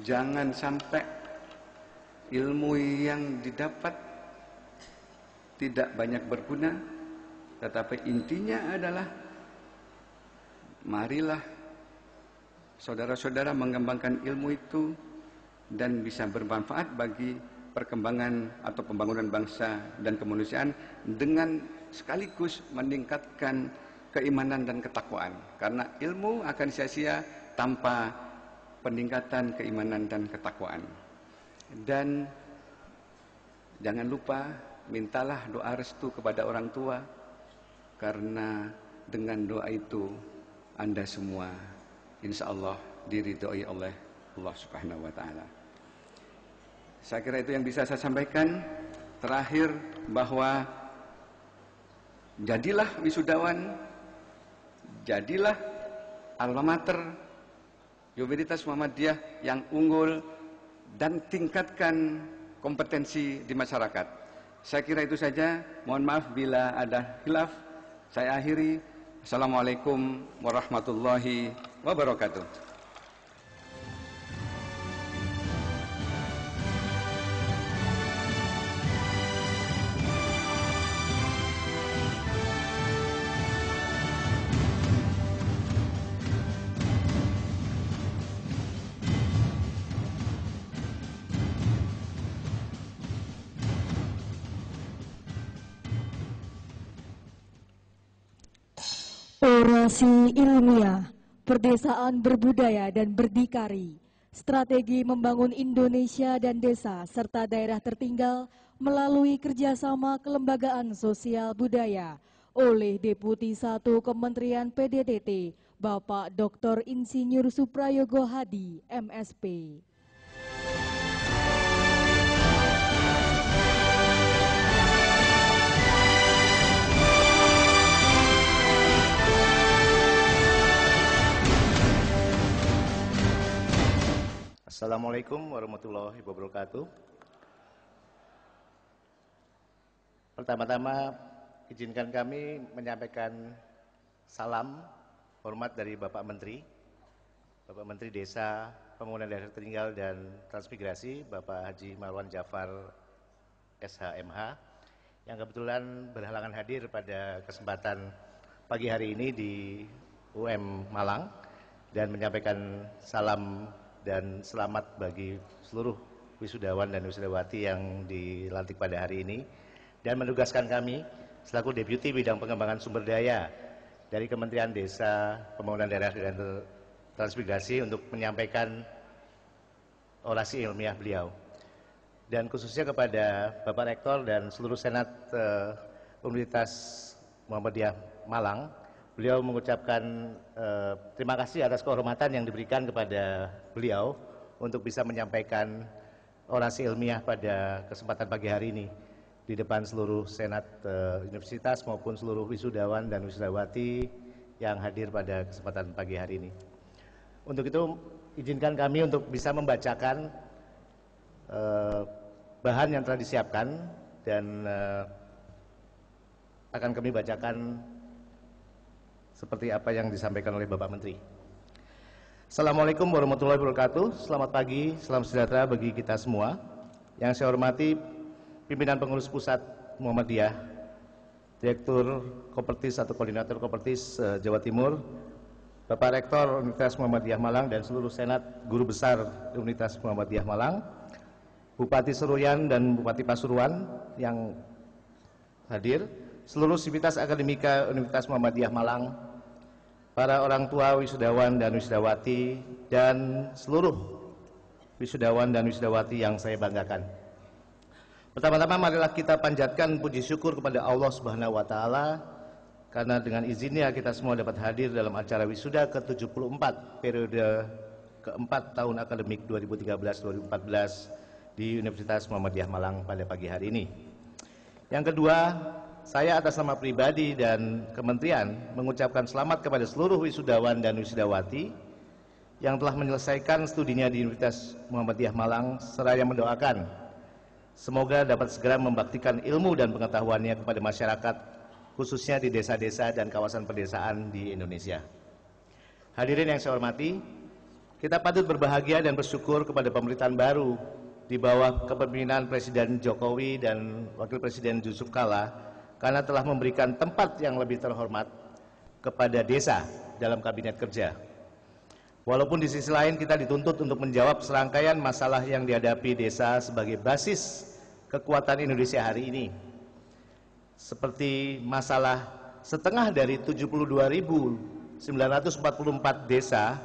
S7: jangan sampai ilmu yang didapat tidak banyak berguna, tetapi intinya adalah marilah saudara-saudara mengembangkan ilmu itu dan bisa bermanfaat bagi perkembangan atau pembangunan bangsa dan kemanusiaan dengan sekaligus meningkatkan keimanan dan ketakwaan. Karena ilmu akan sia-sia tanpa peningkatan keimanan dan ketakwaan. Dan jangan lupa mintalah doa restu kepada orang tua, karena dengan doa itu Anda semua insya Allah diridhoi oleh Allah Subhanahu wa Ta'ala. Saya kira itu yang bisa saya sampaikan. Terakhir, bahwa jadilah wisudawan, jadilah alma mater Universitas Muhammadiyah yang unggul, dan tingkatkan kompetensi di masyarakat. Saya kira itu saja. Mohon maaf bila ada khilaf. Saya akhiri. Assalamualaikum warahmatullahi wabarakatuh.
S1: Orasi ilmiah, perdesaan berbudaya dan berdikari, strategi membangun Indonesia dan desa serta daerah tertinggal melalui kerjasama kelembagaan sosial budaya oleh Deputi 1 Kementerian PDDT, Bapak Dr. Insinyur Suprayogo Hadi, MSP.
S8: Assalamualaikum warahmatullahi wabarakatuh. Pertama-tama izinkan kami menyampaikan salam hormat dari Bapak Menteri Desa, Pembangunan Daerah Tertinggal dan Transmigrasi, Bapak Haji Marwan Jafar SHMH, yang kebetulan berhalangan hadir pada kesempatan pagi hari ini di UM Malang, dan menyampaikan salam dan selamat bagi seluruh wisudawan dan wisudawati yang dilantik pada hari ini, dan menugaskan kami selaku Deputi Bidang Pengembangan Sumber Daya dari Kementerian Desa, Pembangunan Daerah dan Transmigrasi untuk menyampaikan orasi ilmiah beliau, dan khususnya kepada Bapak Rektor dan seluruh Senat Universitas Muhammadiyah Malang. Beliau mengucapkan terima kasih atas kehormatan yang diberikan kepada beliau untuk bisa menyampaikan orasi ilmiah pada kesempatan pagi hari ini di depan seluruh Senat Universitas maupun seluruh wisudawan dan wisudawati yang hadir pada kesempatan pagi hari ini. Untuk itu, izinkan kami untuk bisa membacakan bahan yang telah disiapkan, dan akan kami bacakan seperti apa yang disampaikan oleh Bapak Menteri. Assalamualaikum warahmatullahi wabarakatuh. Selamat pagi, salam sejahtera bagi kita semua. Yang saya hormati Pimpinan Pengurus Pusat Muhammadiyah, Direktur Kopertis atau Koordinator Kopertis Jawa Timur, Bapak Rektor Universitas Muhammadiyah Malang dan seluruh Senat Guru Besar Universitas Muhammadiyah Malang, Bupati Seruyan dan Bupati Pasuruan yang hadir, seluruh sivitas akademika Universitas Muhammadiyah Malang, para orang tua wisudawan dan wisudawati, dan seluruh wisudawan dan wisudawati yang saya banggakan. Pertama-tama marilah kita panjatkan puji syukur kepada Allah Subhanahu wa Ta'ala, karena dengan izinnya kita semua dapat hadir dalam acara wisuda ke-74 periode keempat tahun akademik 2013-2014 di Universitas Muhammadiyah Malang pada pagi hari ini. Yang kedua, saya atas nama pribadi dan kementerian mengucapkan selamat kepada seluruh wisudawan dan wisudawati yang telah menyelesaikan studinya di Universitas Muhammadiyah Malang, seraya mendoakan semoga dapat segera membaktikan ilmu dan pengetahuannya kepada masyarakat, khususnya di desa-desa dan kawasan pedesaan di Indonesia. Hadirin yang saya hormati, kita patut berbahagia dan bersyukur kepada pemerintahan baru di bawah kepemimpinan Presiden Jokowi dan Wakil Presiden Yusuf Kala karena telah memberikan tempat yang lebih terhormat kepada desa dalam kabinet kerja. Walaupun di sisi lain kita dituntut untuk menjawab serangkaian masalah yang dihadapi desa sebagai basis kekuatan Indonesia hari ini. Seperti masalah setengah dari 72.944 desa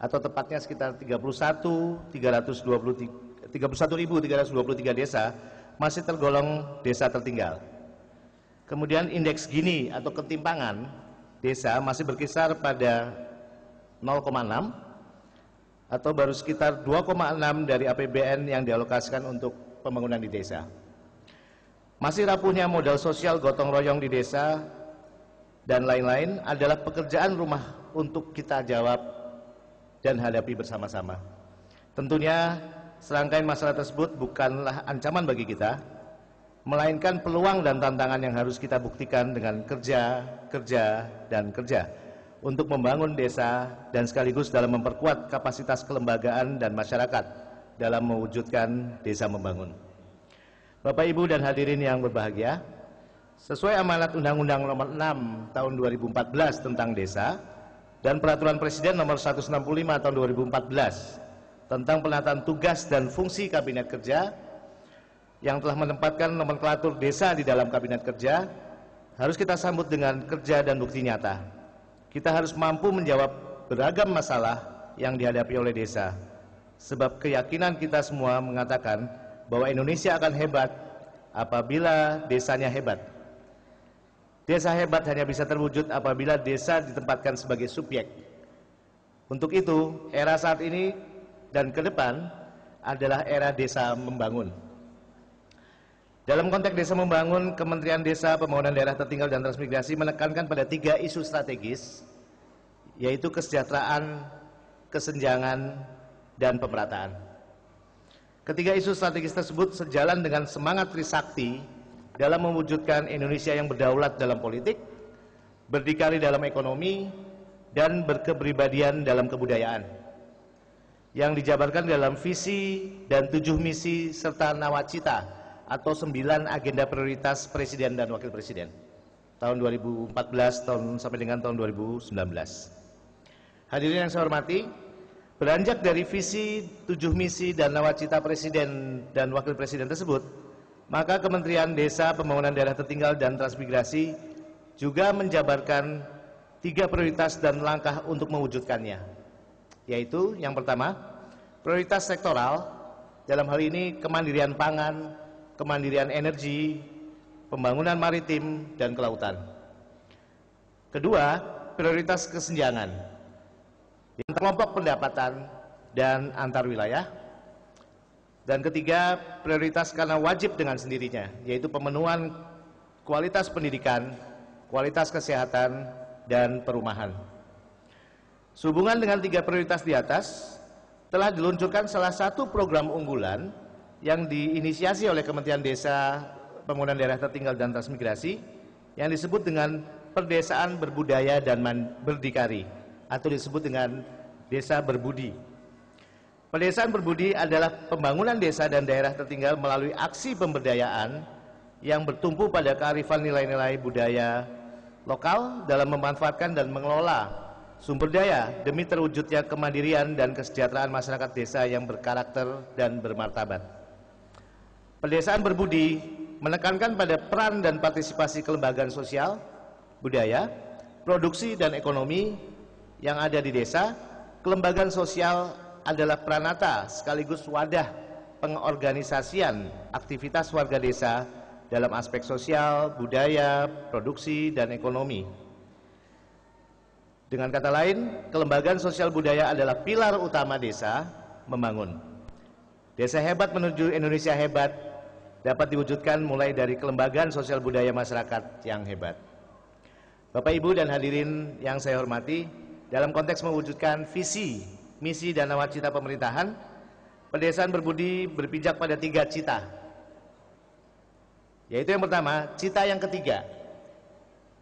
S8: atau tepatnya sekitar 31.323 desa masih tergolong desa tertinggal. Kemudian indeks Gini atau ketimpangan desa masih berkisar pada 0,6 atau baru sekitar 2,6 dari APBN yang dialokasikan untuk pembangunan di desa. Masih rapuhnya modal sosial gotong royong di desa dan lain-lain adalah pekerjaan rumah untuk kita jawab dan hadapi bersama-sama. Tentunya serangkaian masalah tersebut bukanlah ancaman bagi kita, melainkan peluang dan tantangan yang harus kita buktikan dengan kerja, dan kerja untuk membangun desa dan sekaligus dalam memperkuat kapasitas kelembagaan dan masyarakat dalam mewujudkan desa membangun. Bapak, Ibu, dan hadirin yang berbahagia, sesuai amanat Undang-Undang Nomor 6 Tahun 2014 tentang Desa dan Peraturan Presiden Nomor 165 Tahun 2014 tentang penataan tugas dan fungsi Kabinet Kerja yang telah menempatkan nomenklatur desa di dalam Kabinet Kerja, harus kita sambut dengan kerja dan bukti nyata. Kita harus mampu menjawab beragam masalah yang dihadapi oleh desa, sebab keyakinan kita semua mengatakan bahwa Indonesia akan hebat apabila desanya hebat. Desa hebat hanya bisa terwujud apabila desa ditempatkan sebagai subjek. Untuk itu, era saat ini dan ke depan adalah era desa membangun. Dalam konteks desa membangun, Kementerian Desa, Pembangunan Daerah Tertinggal dan Transmigrasi menekankan pada 3 isu strategis, yaitu kesejahteraan, kesenjangan, dan pemerataan. Ketiga isu strategis tersebut sejalan dengan semangat Trisakti dalam mewujudkan Indonesia yang berdaulat dalam politik, berdikari dalam ekonomi, dan berkepribadian dalam kebudayaan, yang dijabarkan dalam visi dan 7 misi serta nawacita atau 9 agenda prioritas Presiden dan Wakil Presiden tahun 2014 sampai dengan tahun 2019. Hadirin yang saya hormati, beranjak dari visi, 7 misi, dan nawacita Presiden dan Wakil Presiden tersebut, maka Kementerian Desa, Pembangunan Daerah Tertinggal dan Transmigrasi juga menjabarkan 3 prioritas dan langkah untuk mewujudkannya, yaitu yang pertama, prioritas sektoral, dalam hal ini kemandirian pangan, kemandirian energi, pembangunan maritim, dan kelautan. Kedua, prioritas kesenjangan, kelompok pendapatan dan antar wilayah. Dan ketiga, prioritas karena wajib dengan sendirinya, yaitu pemenuhan kualitas pendidikan, kualitas kesehatan, dan perumahan. Sehubungan dengan 3 prioritas di atas, telah diluncurkan salah satu program unggulan yang diinisiasi oleh Kementerian Desa, Pembangunan Daerah Tertinggal dan Transmigrasi, yang disebut dengan Perdesaan Berbudaya dan Berdikari, atau disebut dengan Desa Berbudi. Pedesaan berbudi adalah pembangunan desa dan daerah tertinggal melalui aksi pemberdayaan yang bertumpu pada kearifan nilai-nilai budaya lokal dalam memanfaatkan dan mengelola sumber daya demi terwujudnya kemandirian dan kesejahteraan masyarakat desa yang berkarakter dan bermartabat. Pedesaan berbudi menekankan pada peran dan partisipasi kelembagaan sosial, budaya, produksi, dan ekonomi yang ada di desa. Kelembagaan sosial adalah pranata sekaligus wadah pengorganisasian aktivitas warga desa dalam aspek sosial, budaya, produksi, dan ekonomi. Dengan kata lain, kelembagaan sosial budaya adalah pilar utama desa membangun. Desa hebat menuju Indonesia hebat dapat diwujudkan mulai dari kelembagaan sosial budaya masyarakat yang hebat. Bapak, Ibu, dan hadirin yang saya hormati, dalam konteks mewujudkan visi, misi, dan nawacita pemerintahan, pedesaan berbudi berpijak pada 3 cita. Yaitu yang pertama, cita yang ketiga,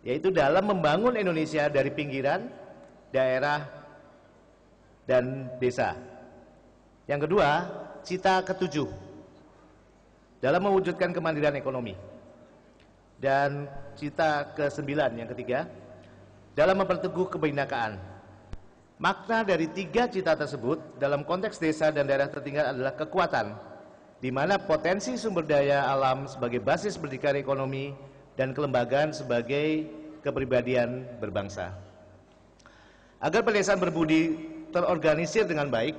S8: yaitu dalam membangun Indonesia dari pinggiran, daerah, dan desa. Yang kedua, cita ke-7, dalam mewujudkan kemandirian ekonomi. Dan cita ke-9 yang ketiga, dalam memperteguh kebinekaan. Makna dari 3 cita tersebut dalam konteks desa dan daerah tertinggal adalah kekuatan, di mana potensi sumber daya alam sebagai basis berdikari ekonomi dan kelembagaan sebagai kepribadian berbangsa. Agar pedesaan berbudi terorganisir dengan baik,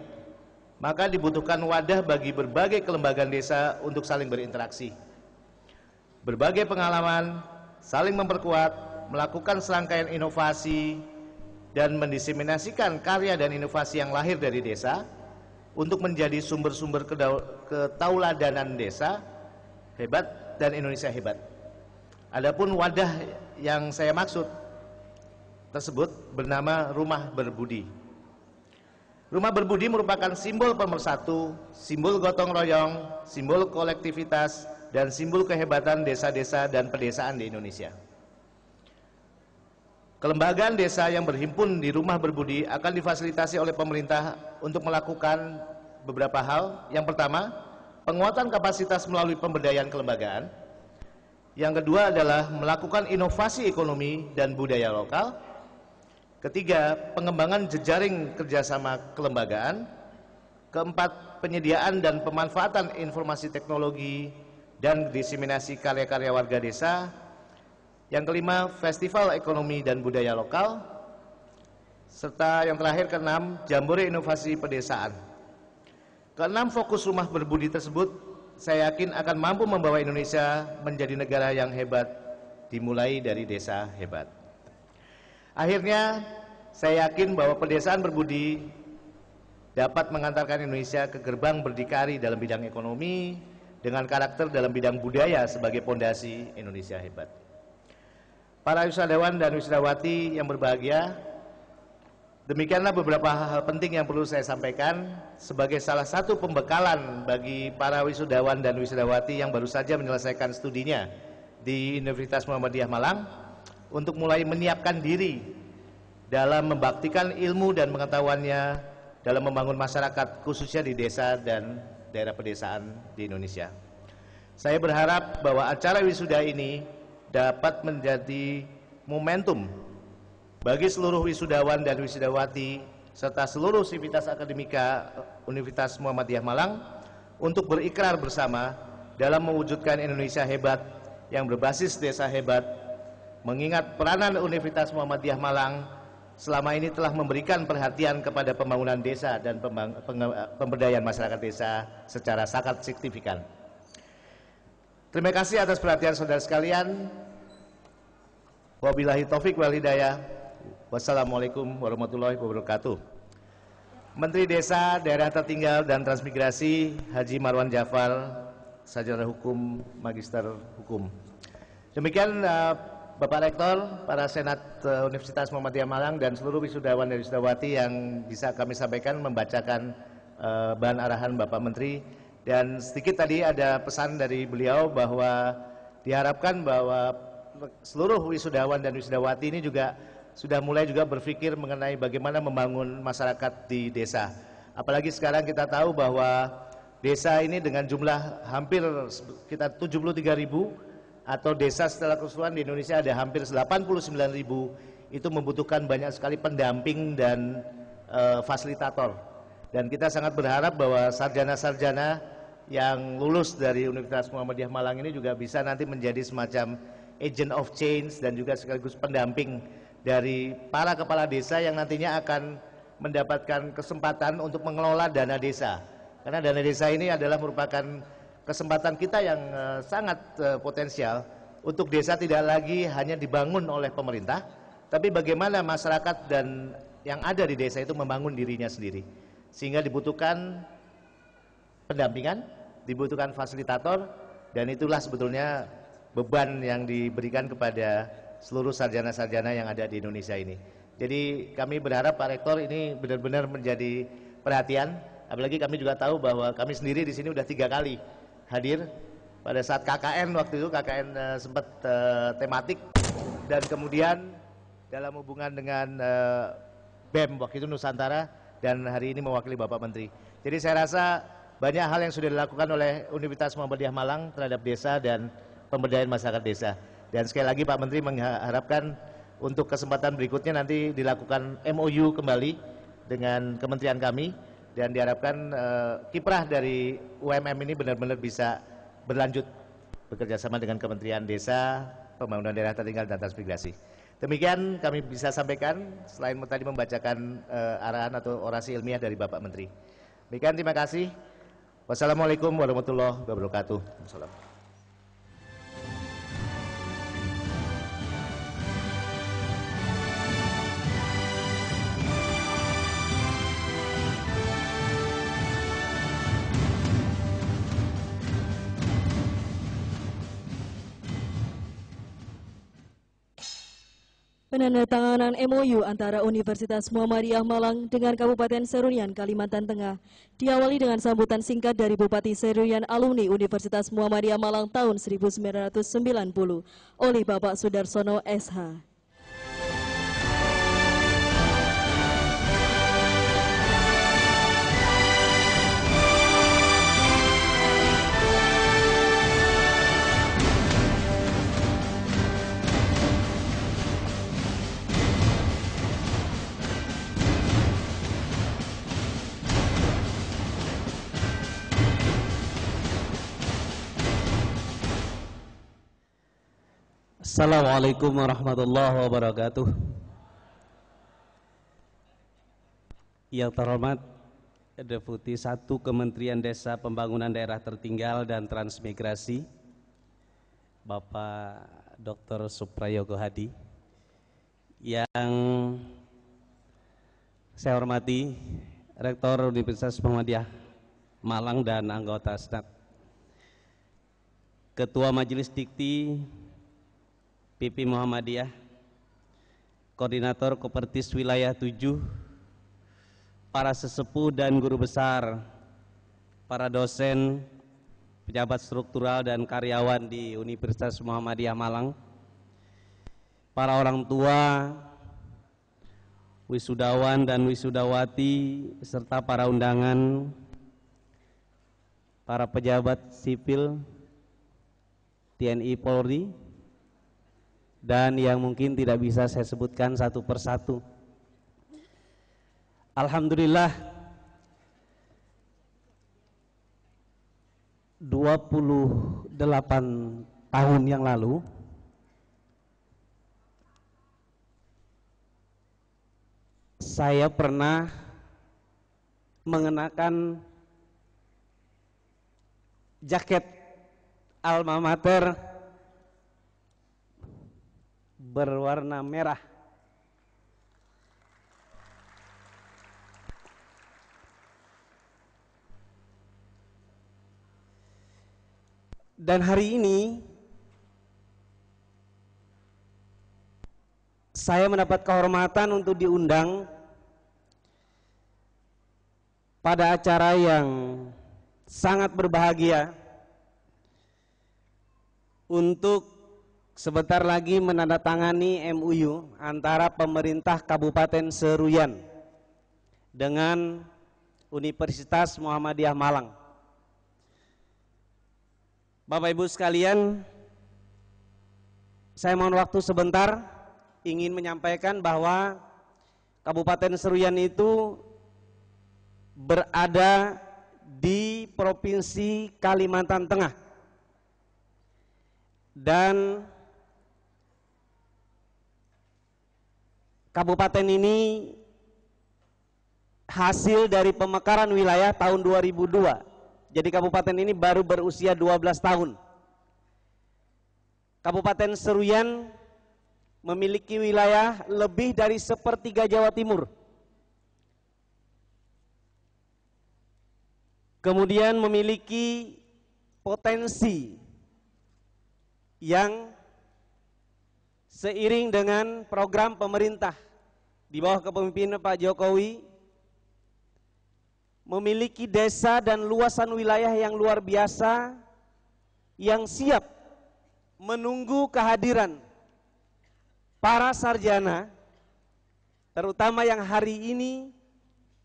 S8: maka dibutuhkan wadah bagi berbagai kelembagaan desa untuk saling berinteraksi. Berbagai pengalaman, saling memperkuat, melakukan serangkaian inovasi, dan mendiseminasikan karya dan inovasi yang lahir dari desa untuk menjadi sumber-sumber ketauladanan desa hebat dan Indonesia hebat. Adapun wadah yang saya maksud tersebut bernama Rumah Berbudi. Rumah Berbudi merupakan simbol pemersatu, simbol gotong royong, simbol kolektivitas, dan simbol kehebatan desa-desa dan pedesaan di Indonesia. Kelembagaan desa yang berhimpun di Rumah Berbudi akan difasilitasi oleh pemerintah untuk melakukan beberapa hal. Yang pertama, penguatan kapasitas melalui pemberdayaan kelembagaan. Yang kedua adalah melakukan inovasi ekonomi dan budaya lokal. Ketiga, pengembangan jejaring kerjasama kelembagaan. Keempat, penyediaan dan pemanfaatan informasi teknologi dan diseminasi karya-karya warga desa. Yang kelima, festival ekonomi dan budaya lokal. Serta yang terakhir, keenam, jambore inovasi pedesaan. Keenam fokus Rumah Berbudi tersebut saya yakin akan mampu membawa Indonesia menjadi negara yang hebat, dimulai dari desa hebat. Akhirnya, saya yakin bahwa pedesaan berbudi dapat mengantarkan Indonesia ke gerbang berdikari dalam bidang ekonomi, dengan karakter dalam bidang budaya sebagai pondasi Indonesia hebat. Para wisadawan dan wisudawati yang berbahagia, demikianlah beberapa hal penting yang perlu saya sampaikan sebagai salah satu pembekalan bagi para wisudawan dan wisudawati yang baru saja menyelesaikan studinya di Universitas Muhammadiyah Malang untuk mulai menyiapkan diri dalam membaktikan ilmu dan pengetahuannya dalam membangun masyarakat khususnya di desa dan daerah pedesaan di Indonesia. Saya berharap bahwa acara wisuda ini dapat menjadi momentum bagi seluruh wisudawan dan wisudawati serta seluruh sivitas akademika Universitas Muhammadiyah Malang untuk berikrar bersama dalam mewujudkan Indonesia hebat yang berbasis desa hebat, mengingat peranan Universitas Muhammadiyah Malang selama ini telah memberikan perhatian kepada pembangunan desa dan pemberdayaan masyarakat desa secara sangat signifikan. Terima kasih atas perhatian saudara sekalian. Wabillahi taufik wal hidayah. Wassalamualaikum warahmatullahi wabarakatuh. Menteri Desa, Daerah Tertinggal dan Transmigrasi Haji Marwan Jafar, Sarjana Hukum, Magister Hukum. Demikian Bapak Rektor, para Senat Universitas Muhammadiyah Malang dan seluruh wisudawan dan wisudawati yang bisa kami sampaikan membacakan bahan arahan Bapak Menteri. Dan sedikit tadi ada pesan dari beliau bahwa diharapkan bahwa seluruh wisudawan dan wisudawati ini juga sudah mulai juga berpikir mengenai bagaimana membangun masyarakat di desa. Apalagi sekarang kita tahu bahwa desa ini dengan jumlah hampir sekitar 73.000 atau desa secara keseluruhan di Indonesia ada hampir 89.000, itu membutuhkan banyak sekali pendamping dan fasilitator. Dan kita sangat berharap bahwa sarjana-sarjana yang lulus dari Universitas Muhammadiyah Malang ini juga bisa nanti menjadi semacam agent of change dan juga sekaligus pendamping dari para kepala desa yang nantinya akan mendapatkan kesempatan untuk mengelola dana desa. Karena dana desa ini adalah merupakan kesempatan kita yang sangat potensial untuk desa tidak lagi hanya dibangun oleh pemerintah, tapi bagaimana masyarakat dan yang ada di desa itu membangun dirinya sendiri. Sehingga dibutuhkan pendampingan, dibutuhkan fasilitator, dan itulah sebetulnya beban yang diberikan kepada seluruh sarjana-sarjana yang ada di Indonesia ini. Jadi kami berharap Pak Rektor ini benar-benar menjadi perhatian, apalagi kami juga tahu bahwa kami sendiri di sini sudah 3 kali hadir pada saat KKN waktu itu, KKN sempat tematik, dan kemudian dalam hubungan dengan BEM waktu itu Nusantara, dan hari ini mewakili Bapak Menteri. Jadi saya rasa banyak hal yang sudah dilakukan oleh Universitas Muhammadiyah Malang terhadap desa dan pemberdayaan masyarakat desa. Dan sekali lagi Pak Menteri mengharapkan untuk kesempatan berikutnya nanti dilakukan MOU kembali dengan kementerian kami, dan diharapkan kiprah dari UMM ini benar-benar bisa berlanjut bekerja sama dengan Kementerian Desa, Pembangunan Daerah Tertinggal dan Transmigrasi. Demikian kami bisa sampaikan selain tadi membacakan arahan atau orasi ilmiah dari Bapak Menteri. Demikian, terima kasih. Wassalamualaikum warahmatullahi wabarakatuh. Wassalamualaikum.
S2: Penandatanganan MOU antara Universitas Muhammadiyah Malang dengan Kabupaten Seruyan, Kalimantan Tengah diawali dengan sambutan singkat dari Bupati Seruyan alumni Universitas Muhammadiyah Malang tahun 1990 oleh Bapak Sudarsono SH.
S9: Assalamualaikum warahmatullahi wabarakatuh. Yang terhormat Deputi 1 Kementerian Desa Pembangunan Daerah Tertinggal dan Transmigrasi, Bapak Dr. Suprayogo Hadi. Yang saya hormati Rektor Universitas Muhammadiyah Malang dan anggota SNAK, Ketua Majelis Dikti PP Muhammadiyah, Koordinator Kopertis Wilayah 7, para sesepuh dan guru besar, para dosen, pejabat struktural dan karyawan di Universitas Muhammadiyah Malang, para orang tua, wisudawan dan wisudawati, serta para undangan, para pejabat sipil, TNI Polri, dan yang mungkin tidak bisa saya sebutkan satu persatu. Alhamdulillah 28 tahun yang lalu saya pernah mengenakan jaket alma mater berwarna merah. Dan hari ini saya mendapat kehormatan untuk diundang pada acara yang sangat berbahagia untuk sebentar lagi menandatangani MOU antara pemerintah Kabupaten Seruyan dengan Universitas Muhammadiyah Malang. Bapak Ibu sekalian, saya mohon waktu sebentar ingin menyampaikan bahwa Kabupaten Seruyan itu berada di Provinsi Kalimantan Tengah, dan kabupaten ini hasil dari pemekaran wilayah tahun 2002. Jadi kabupaten ini baru berusia 12 tahun. Kabupaten Seruyan memiliki wilayah lebih dari sepertiga Jawa Timur. Kemudian memiliki potensi yang seiring dengan program pemerintah di bawah kepemimpinan Pak Jokowi, memiliki desa dan luasan wilayah yang luar biasa yang siap menunggu kehadiran para sarjana, terutama yang hari ini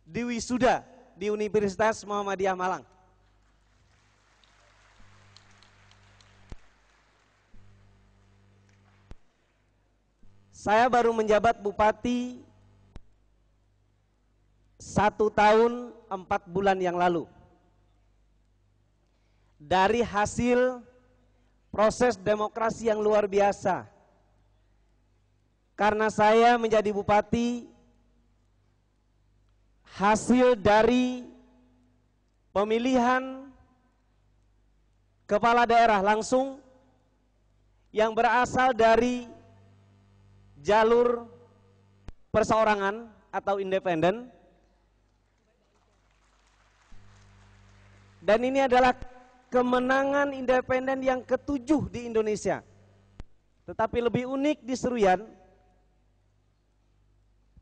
S9: diwisuda di Universitas Muhammadiyah Malang. Saya baru menjabat bupati 1 tahun 4 bulan yang lalu. Dari hasil proses demokrasi yang luar biasa, karena saya menjadi bupati hasil dari pemilihan kepala daerah langsung yang berasal dari jalur perseorangan atau independen. Dan ini adalah kemenangan independen yang ke-7 di Indonesia. Tetapi lebih unik di Seruyan,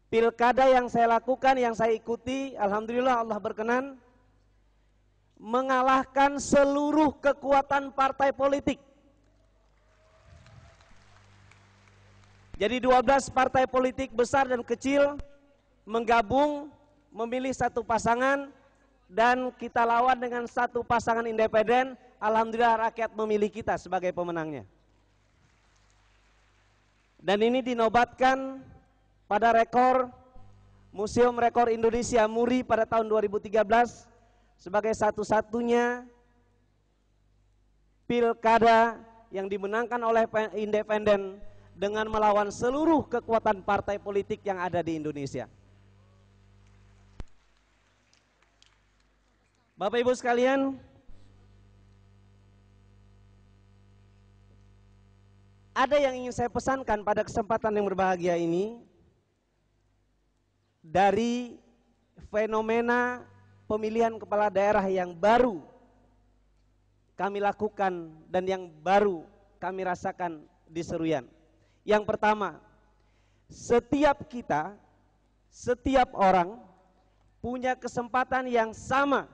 S9: pilkada yang saya lakukan, yang saya ikuti, alhamdulillah Allah berkenan, mengalahkan seluruh kekuatan partai politik. Jadi 12 partai politik besar dan kecil menggabung, memilih satu pasangan, dan kita lawan dengan satu pasangan independen. Alhamdulillah rakyat memilih kita sebagai pemenangnya. Dan ini dinobatkan pada rekor Museum Rekor Indonesia MURI pada tahun 2013 sebagai satu-satunya pilkada yang dimenangkan oleh independen dengan melawan seluruh kekuatan partai politik yang ada di Indonesia. Bapak Ibu sekalian, ada yang ingin saya pesankan pada kesempatan yang berbahagia ini dari fenomena pemilihan kepala daerah yang baru kami lakukan dan yang baru kami rasakan di Seruyan. Yang pertama, setiap kita, setiap orang punya kesempatan yang sama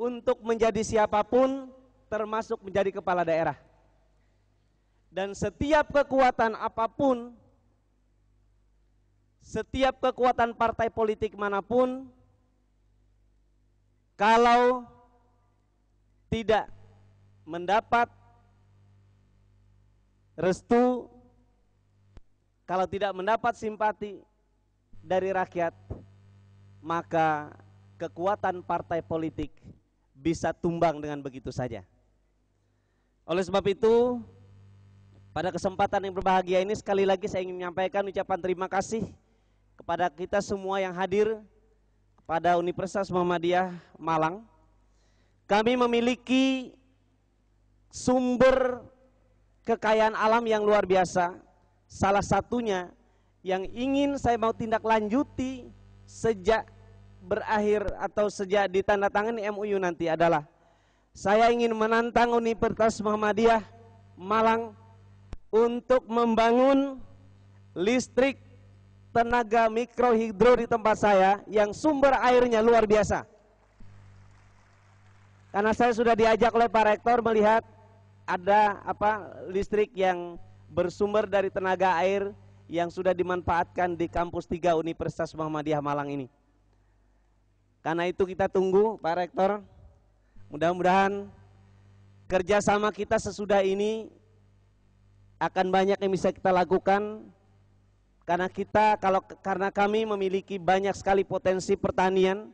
S9: untuk menjadi siapapun, termasuk menjadi kepala daerah. Dan setiap kekuatan apapun, setiap kekuatan partai politik manapun, kalau tidak mendapat restu, kalau tidak mendapat simpati dari rakyat, maka kekuatan partai politik bisa tumbang dengan begitu saja. Oleh sebab itu, pada kesempatan yang berbahagia ini sekali lagi saya ingin menyampaikan ucapan terima kasih kepada kita semua yang hadir pada Universitas Muhammadiyah Malang. Kami memiliki sumber kekayaan alam yang luar biasa. Salah satunya yang ingin saya mau tindak lanjuti sejak berakhir atau sejak ditandatangani MOU nanti adalah saya ingin menantang Universitas Muhammadiyah Malang untuk membangun listrik tenaga mikrohidro di tempat saya yang sumber airnya luar biasa. Karena saya sudah diajak oleh Pak Rektor melihat ada listrik yang bersumber dari tenaga air yang sudah dimanfaatkan di kampus 3 Universitas Muhammadiyah Malang ini. Karena itu kita tunggu Pak Rektor, mudah-mudahan kerjasama kita sesudah ini akan banyak yang bisa kita lakukan. Karena kami memiliki banyak sekali potensi pertanian.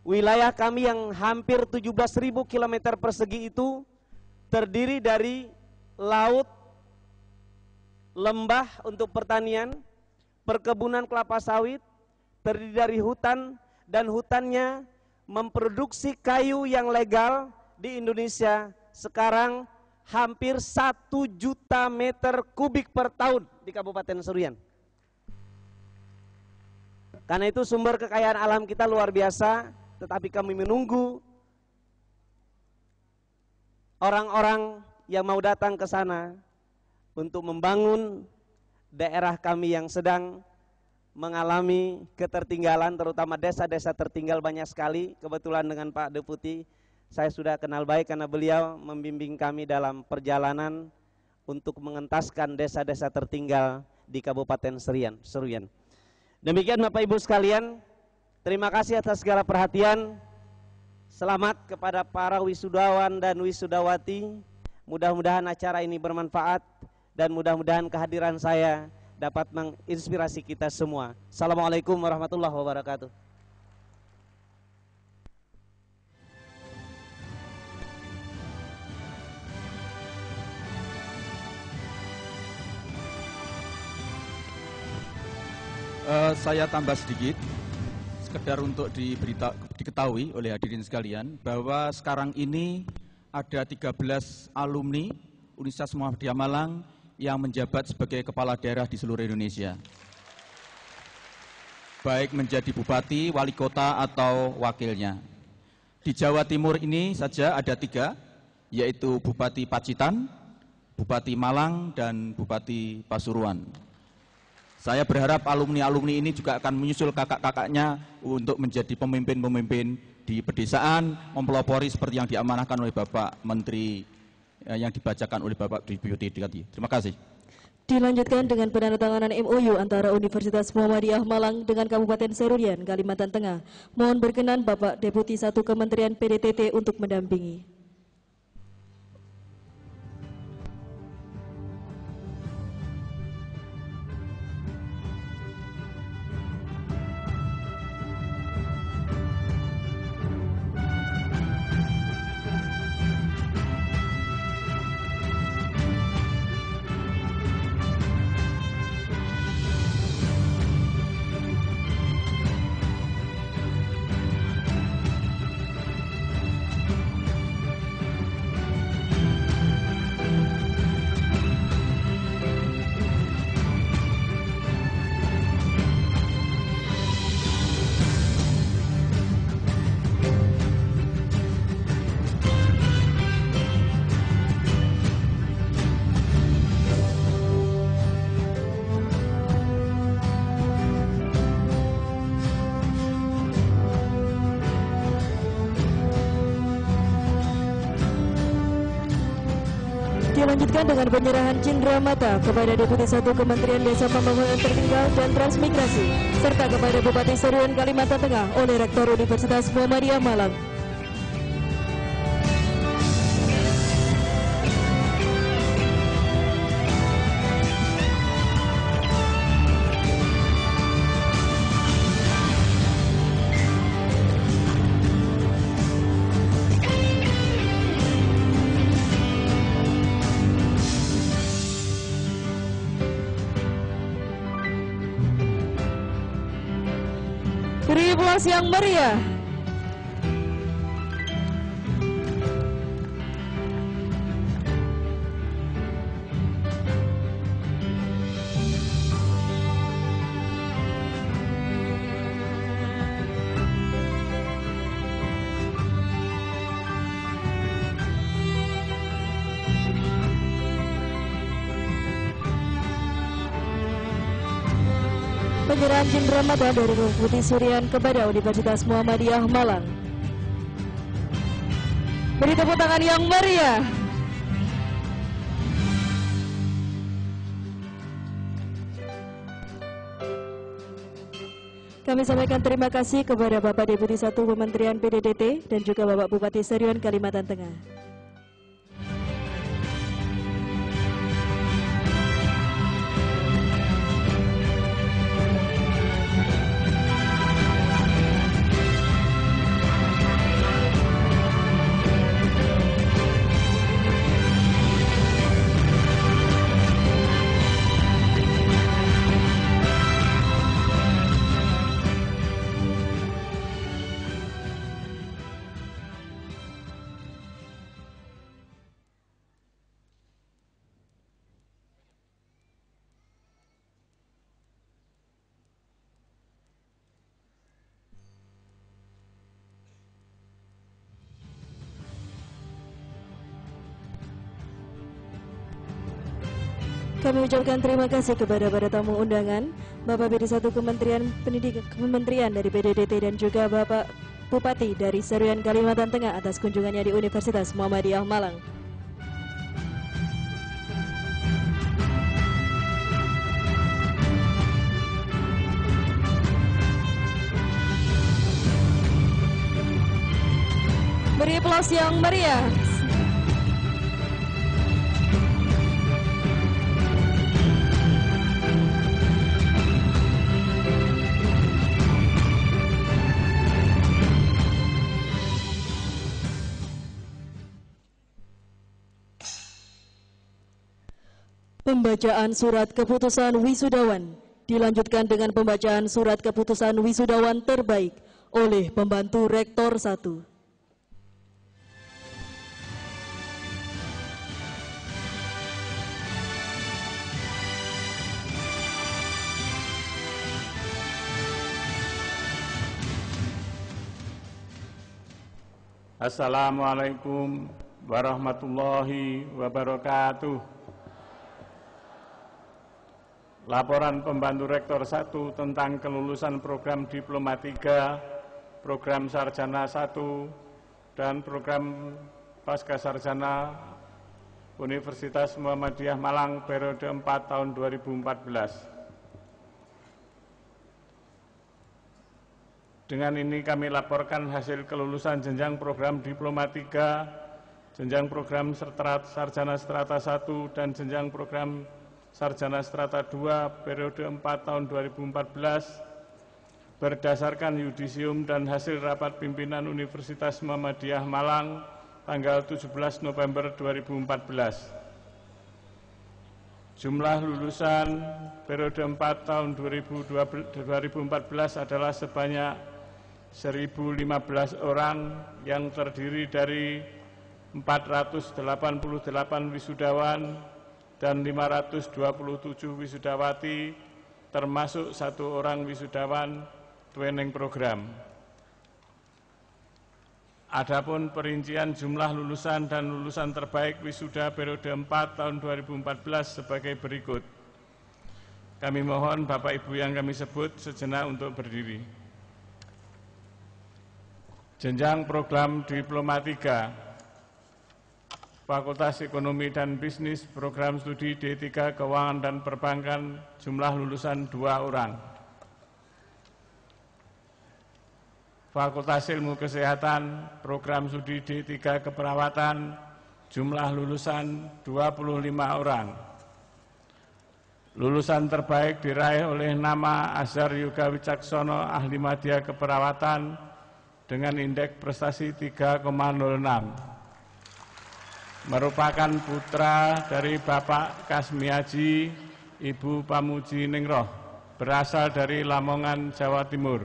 S9: Wilayah kami yang hampir 17.000 km persegi itu terdiri dari laut, lembah untuk pertanian, perkebunan kelapa sawit, terdiri dari hutan, dan hutannya memproduksi kayu yang legal di Indonesia sekarang hampir 1 juta meter kubik per tahun di Kabupaten Seruyan. Karena itu sumber kekayaan alam kita luar biasa, tetapi kami menunggu orang-orang yang mau datang ke sana untuk membangun daerah kami yang sedang mengalami ketertinggalan, terutama desa-desa tertinggal banyak sekali. Kebetulan dengan Pak Deputi saya sudah kenal baik karena beliau membimbing kami dalam perjalanan untuk mengentaskan desa-desa tertinggal di Kabupaten Seruyan. Demikian Bapak Ibu sekalian, terima kasih atas segala perhatian. Selamat kepada para wisudawan dan wisudawati. Mudah-mudahan acara ini bermanfaat dan mudah-mudahan kehadiran saya dapat menginspirasi kita semua. Assalamualaikum warahmatullahi wabarakatuh.
S3: Saya tambah sedikit, sekedar untuk diketahui oleh hadirin sekalian, bahwa sekarang ini ada 13 alumni Universitas Muhammadiyah Malang yang menjabat sebagai kepala daerah di seluruh Indonesia. Baik menjadi bupati, wali kota, atau wakilnya. Di Jawa Timur ini saja ada 3, yaitu Bupati Pacitan, Bupati Malang, dan Bupati Pasuruan. Saya berharap alumni-alumni ini juga akan menyusul kakak-kakaknya untuk menjadi pemimpin-pemimpin di pedesaan, mempelopori seperti yang diamanahkan oleh Bapak Menteri yang dibacakan oleh Bapak Deputi tadi. Terima kasih.
S2: Dilanjutkan dengan penandatanganan MOU antara Universitas Muhammadiyah Malang dengan Kabupaten Serurian, Kalimantan Tengah. Mohon berkenan Bapak Deputi 1 Kementerian PDTT untuk mendampingi. Dilanjutkan dengan penyerahan cindera mata kepada Deputi 1 Kementerian Desa Pembangunan Tertinggal dan Transmigrasi serta kepada Bupati Serurian Kalimantan Tengah oleh Rektor Universitas Muhammadiyah Malang. Beri aplaus yang meriah. Penyerahan cindera mata dari Deputi Surian kepada Universitas Muhammadiyah Malang. Beri tepuk tangan yang meriah. Kami sampaikan terima kasih kepada Bapak Deputi 1 Kementerian PDTT dan juga Bapak Bupati Serurian Kalimantan Tengah. Kami ucapkan terima kasih kepada para tamu undangan, Bapak BD 1 Kementerian dari PDTT dan juga Bapak Bupati dari Serurian Kalimantan Tengah atas kunjungannya di Universitas Muhammadiyah Malang. Beri aplaus yang meriah. Pembacaan surat keputusan wisudawan dilanjutkan dengan pembacaan surat keputusan wisudawan terbaik oleh pembantu Rektor 1.
S10: Assalamualaikum warahmatullahi wabarakatuh. Laporan pembantu Rektor 1 tentang kelulusan program Diploma 3, program Sarjana 1, dan program Pasca Sarjana Universitas Muhammadiyah Malang periode 4 tahun 2014. Dengan ini kami laporkan hasil kelulusan jenjang program Diploma 3, jenjang program Sarjana Strata 1, dan jenjang program Sarjana Strata 2 periode 4 tahun 2014 berdasarkan yudisium dan hasil rapat pimpinan Universitas Muhammadiyah Malang tanggal 17 November 2014. Jumlah lulusan periode 4 tahun 2014 adalah sebanyak 1.015 orang yang terdiri dari 488 wisudawan dan 527 wisudawati, termasuk 1 orang wisudawan training program. Adapun perincian jumlah lulusan dan lulusan terbaik wisuda periode 4 tahun 2014 sebagai berikut. Kami mohon Bapak Ibu yang kami sebut sejenak untuk berdiri. Jenjang program Diploma 3, Fakultas Ekonomi dan Bisnis, program studi D3 Keuangan dan Perbankan, jumlah lulusan 2 orang. Fakultas Ilmu Kesehatan, program studi D3 Keperawatan, jumlah lulusan 25 orang. Lulusan terbaik diraih oleh nama Azhar Yoga Wicaksono, ahli madya keperawatan, dengan indeks prestasi 3,06. Merupakan putra dari Bapak Kasmiaji, Ibu Pamuji Ningroh, berasal dari Lamongan, Jawa Timur.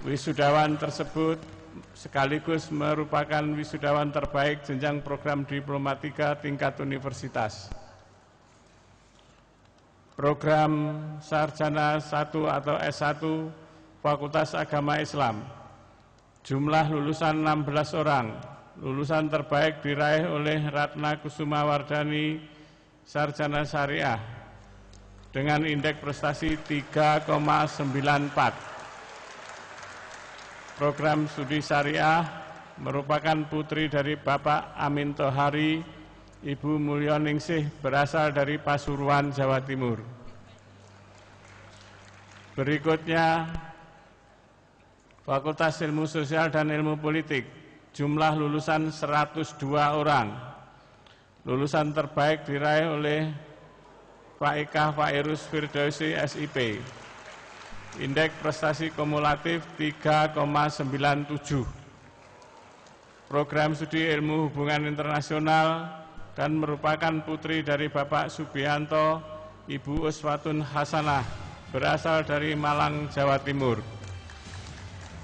S10: Wisudawan tersebut sekaligus merupakan wisudawan terbaik jenjang program Diploma 3 tingkat universitas. Program Sarjana 1 atau S1 Fakultas Agama Islam, jumlah lulusan 16 orang. Lulusan terbaik diraih oleh Ratna Kusuma Wardani, Sarjana Syariah, dengan indeks prestasi 3,94. Program studi Syariah merupakan putri dari Bapak Amin Tohari, Ibu Mulyoningsih, berasal dari Pasuruan, Jawa Timur. Berikutnya, Fakultas Ilmu Sosial dan Ilmu Politik, jumlah lulusan 102 orang. Lulusan terbaik diraih oleh Pak Eka Fairuz Firdausi, SIP. Indeks prestasi kumulatif 3,97. Program studi Ilmu Hubungan Internasional dan merupakan putri dari Bapak Subianto, Ibu Uswatun Hasanah, berasal dari Malang, Jawa Timur.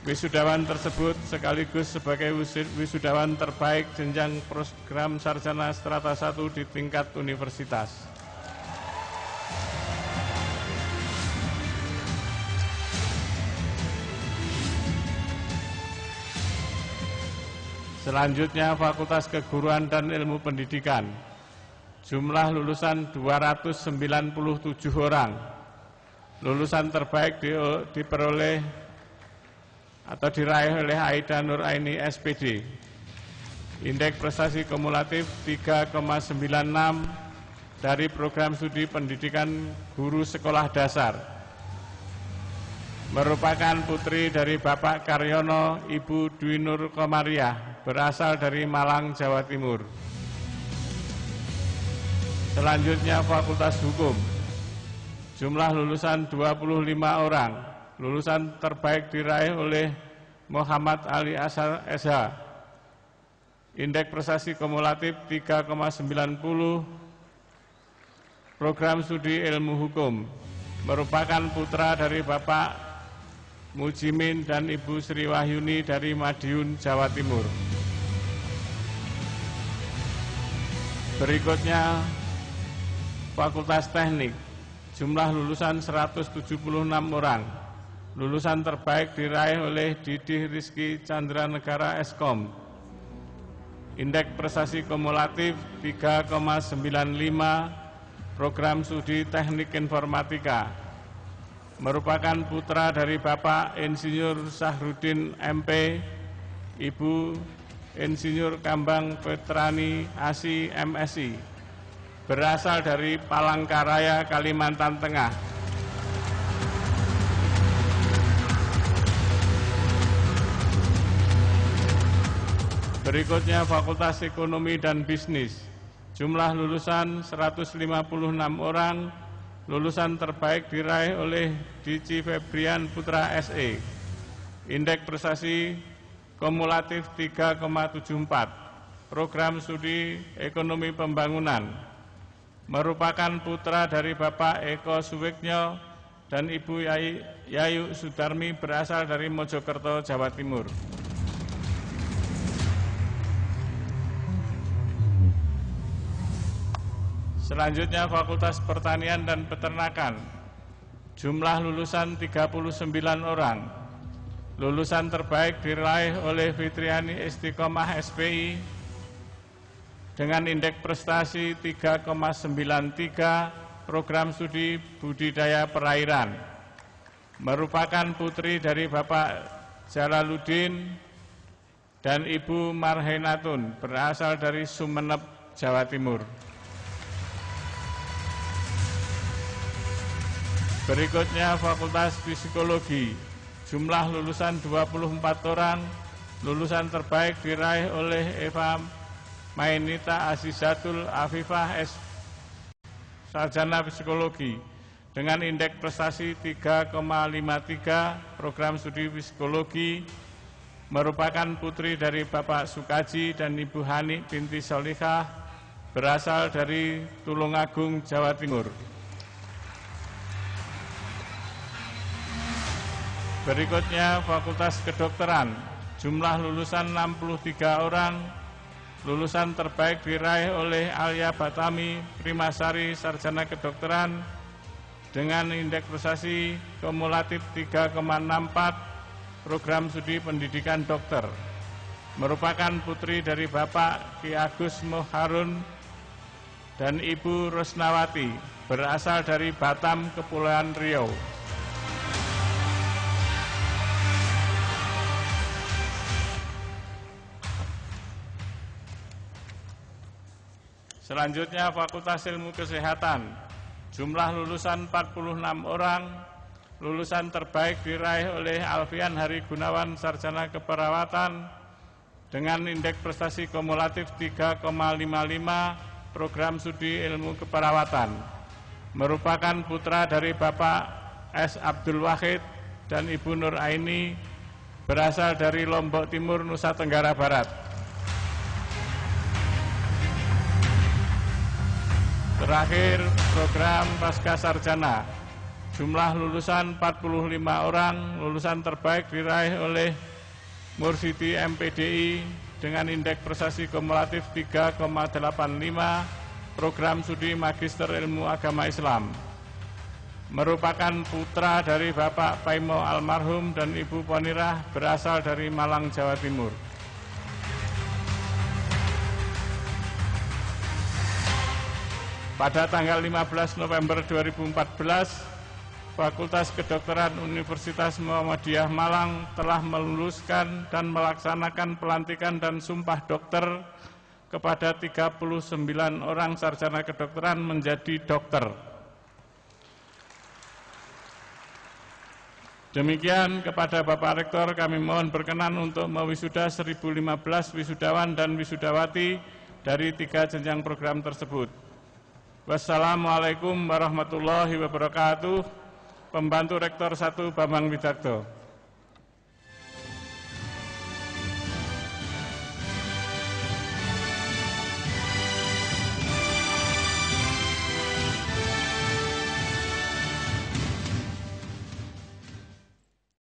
S10: Wisudawan tersebut sekaligus sebagai wisudawan terbaik jenjang program Sarjana Strata 1 di tingkat universitas. Selanjutnya Fakultas Keguruan dan Ilmu Pendidikan, jumlah lulusan 297 orang. Lulusan terbaik diperoleh atau diraih oleh Aida Nur Aini, SPD. Indeks prestasi kumulatif 3,96 dari program studi pendidikan guru sekolah dasar. Merupakan putri dari Bapak Karyono, Ibu Dwi Nur Komariah, berasal dari Malang, Jawa Timur. Selanjutnya Fakultas Hukum, jumlah lulusan 25 orang. Lulusan terbaik diraih oleh Muhammad Ali Asar SH. Indeks prestasi kumulatif 3,90 program studi ilmu hukum, merupakan putra dari Bapak Mujimin dan Ibu Sri Wahyuni dari Madiun, Jawa Timur. Berikutnya Fakultas Teknik, jumlah lulusan 176 orang. Lulusan terbaik diraih oleh Didih Rizky Chandra Negara Eskom. Indeks prestasi kumulatif 3,95, program studi Teknik Informatika. Merupakan putra dari Bapak Insinyur Sahrudin MP, Ibu Insinyur Kambang Petrani ASI MSI. Berasal dari Palangkaraya, Kalimantan Tengah. Berikutnya Fakultas Ekonomi dan Bisnis. Jumlah lulusan 156 orang, lulusan terbaik diraih oleh Dici Febrian Putra SE. Indeks prestasi kumulatif 3,74, program studi Ekonomi Pembangunan. Merupakan putra dari Bapak Eko Suwiknyo dan Ibu Yayu Sudarmi, berasal dari Mojokerto, Jawa Timur. Selanjutnya Fakultas Pertanian dan Peternakan. Jumlah lulusan 39 orang. Lulusan terbaik diraih oleh Fitriani Istiqomah SPI dengan indeks prestasi 3,93, program studi Budidaya Perairan. Merupakan putri dari Bapak Jalaluddin dan Ibu Marhenatun, berasal dari Sumeneb, Jawa Timur. Berikutnya Fakultas Psikologi, jumlah lulusan 24 orang, lulusan terbaik diraih oleh Eva Mainita Azizatul Afifah Sarjana Psikologi dengan indeks prestasi 3,53, program studi Psikologi. Merupakan putri dari Bapak Sukaji dan Ibu Hani binti Solihah, berasal dari Tulungagung, Jawa Timur. Berikutnya Fakultas Kedokteran, jumlah lulusan 63 orang, lulusan terbaik diraih oleh Alia Batami Primasari Sarjana Kedokteran dengan indeks prestasi kumulatif 3,64, program studi Pendidikan Dokter. Merupakan putri dari Bapak Ki Agus Moharun dan Ibu Rosnawati, berasal dari Batam, Kepulauan Riau. Selanjutnya Fakultas Ilmu Kesehatan, jumlah lulusan 46 orang, lulusan terbaik diraih oleh Alfian Hari Gunawan Sarjana Keperawatan dengan indeks prestasi kumulatif 3,55, program studi Ilmu Keperawatan. Merupakan putra dari Bapak S. Abdul Wahid dan Ibu Nur Aini, berasal dari Lombok Timur, Nusa Tenggara Barat. Terakhir, program Pasca Sarjana, jumlah lulusan 45 orang, lulusan terbaik diraih oleh Mursidi MPDI dengan indeks prestasi kumulatif 3,85, program studi Magister Ilmu Agama Islam. Merupakan putra dari Bapak Paimo almarhum dan Ibu Ponirah, berasal dari Malang, Jawa Timur. Pada tanggal 15 November 2014, Fakultas Kedokteran Universitas Muhammadiyah Malang telah meluluskan dan melaksanakan pelantikan dan sumpah dokter kepada 39 orang sarjana kedokteran menjadi dokter. Demikian, kepada Bapak Rektor kami mohon berkenan untuk mewisuda 1015 wisudawan dan wisudawati dari 3 jenjang program tersebut. Wassalamualaikum warahmatullahi wabarakatuh. Pembantu Rektor 1 Bambang Widakdo.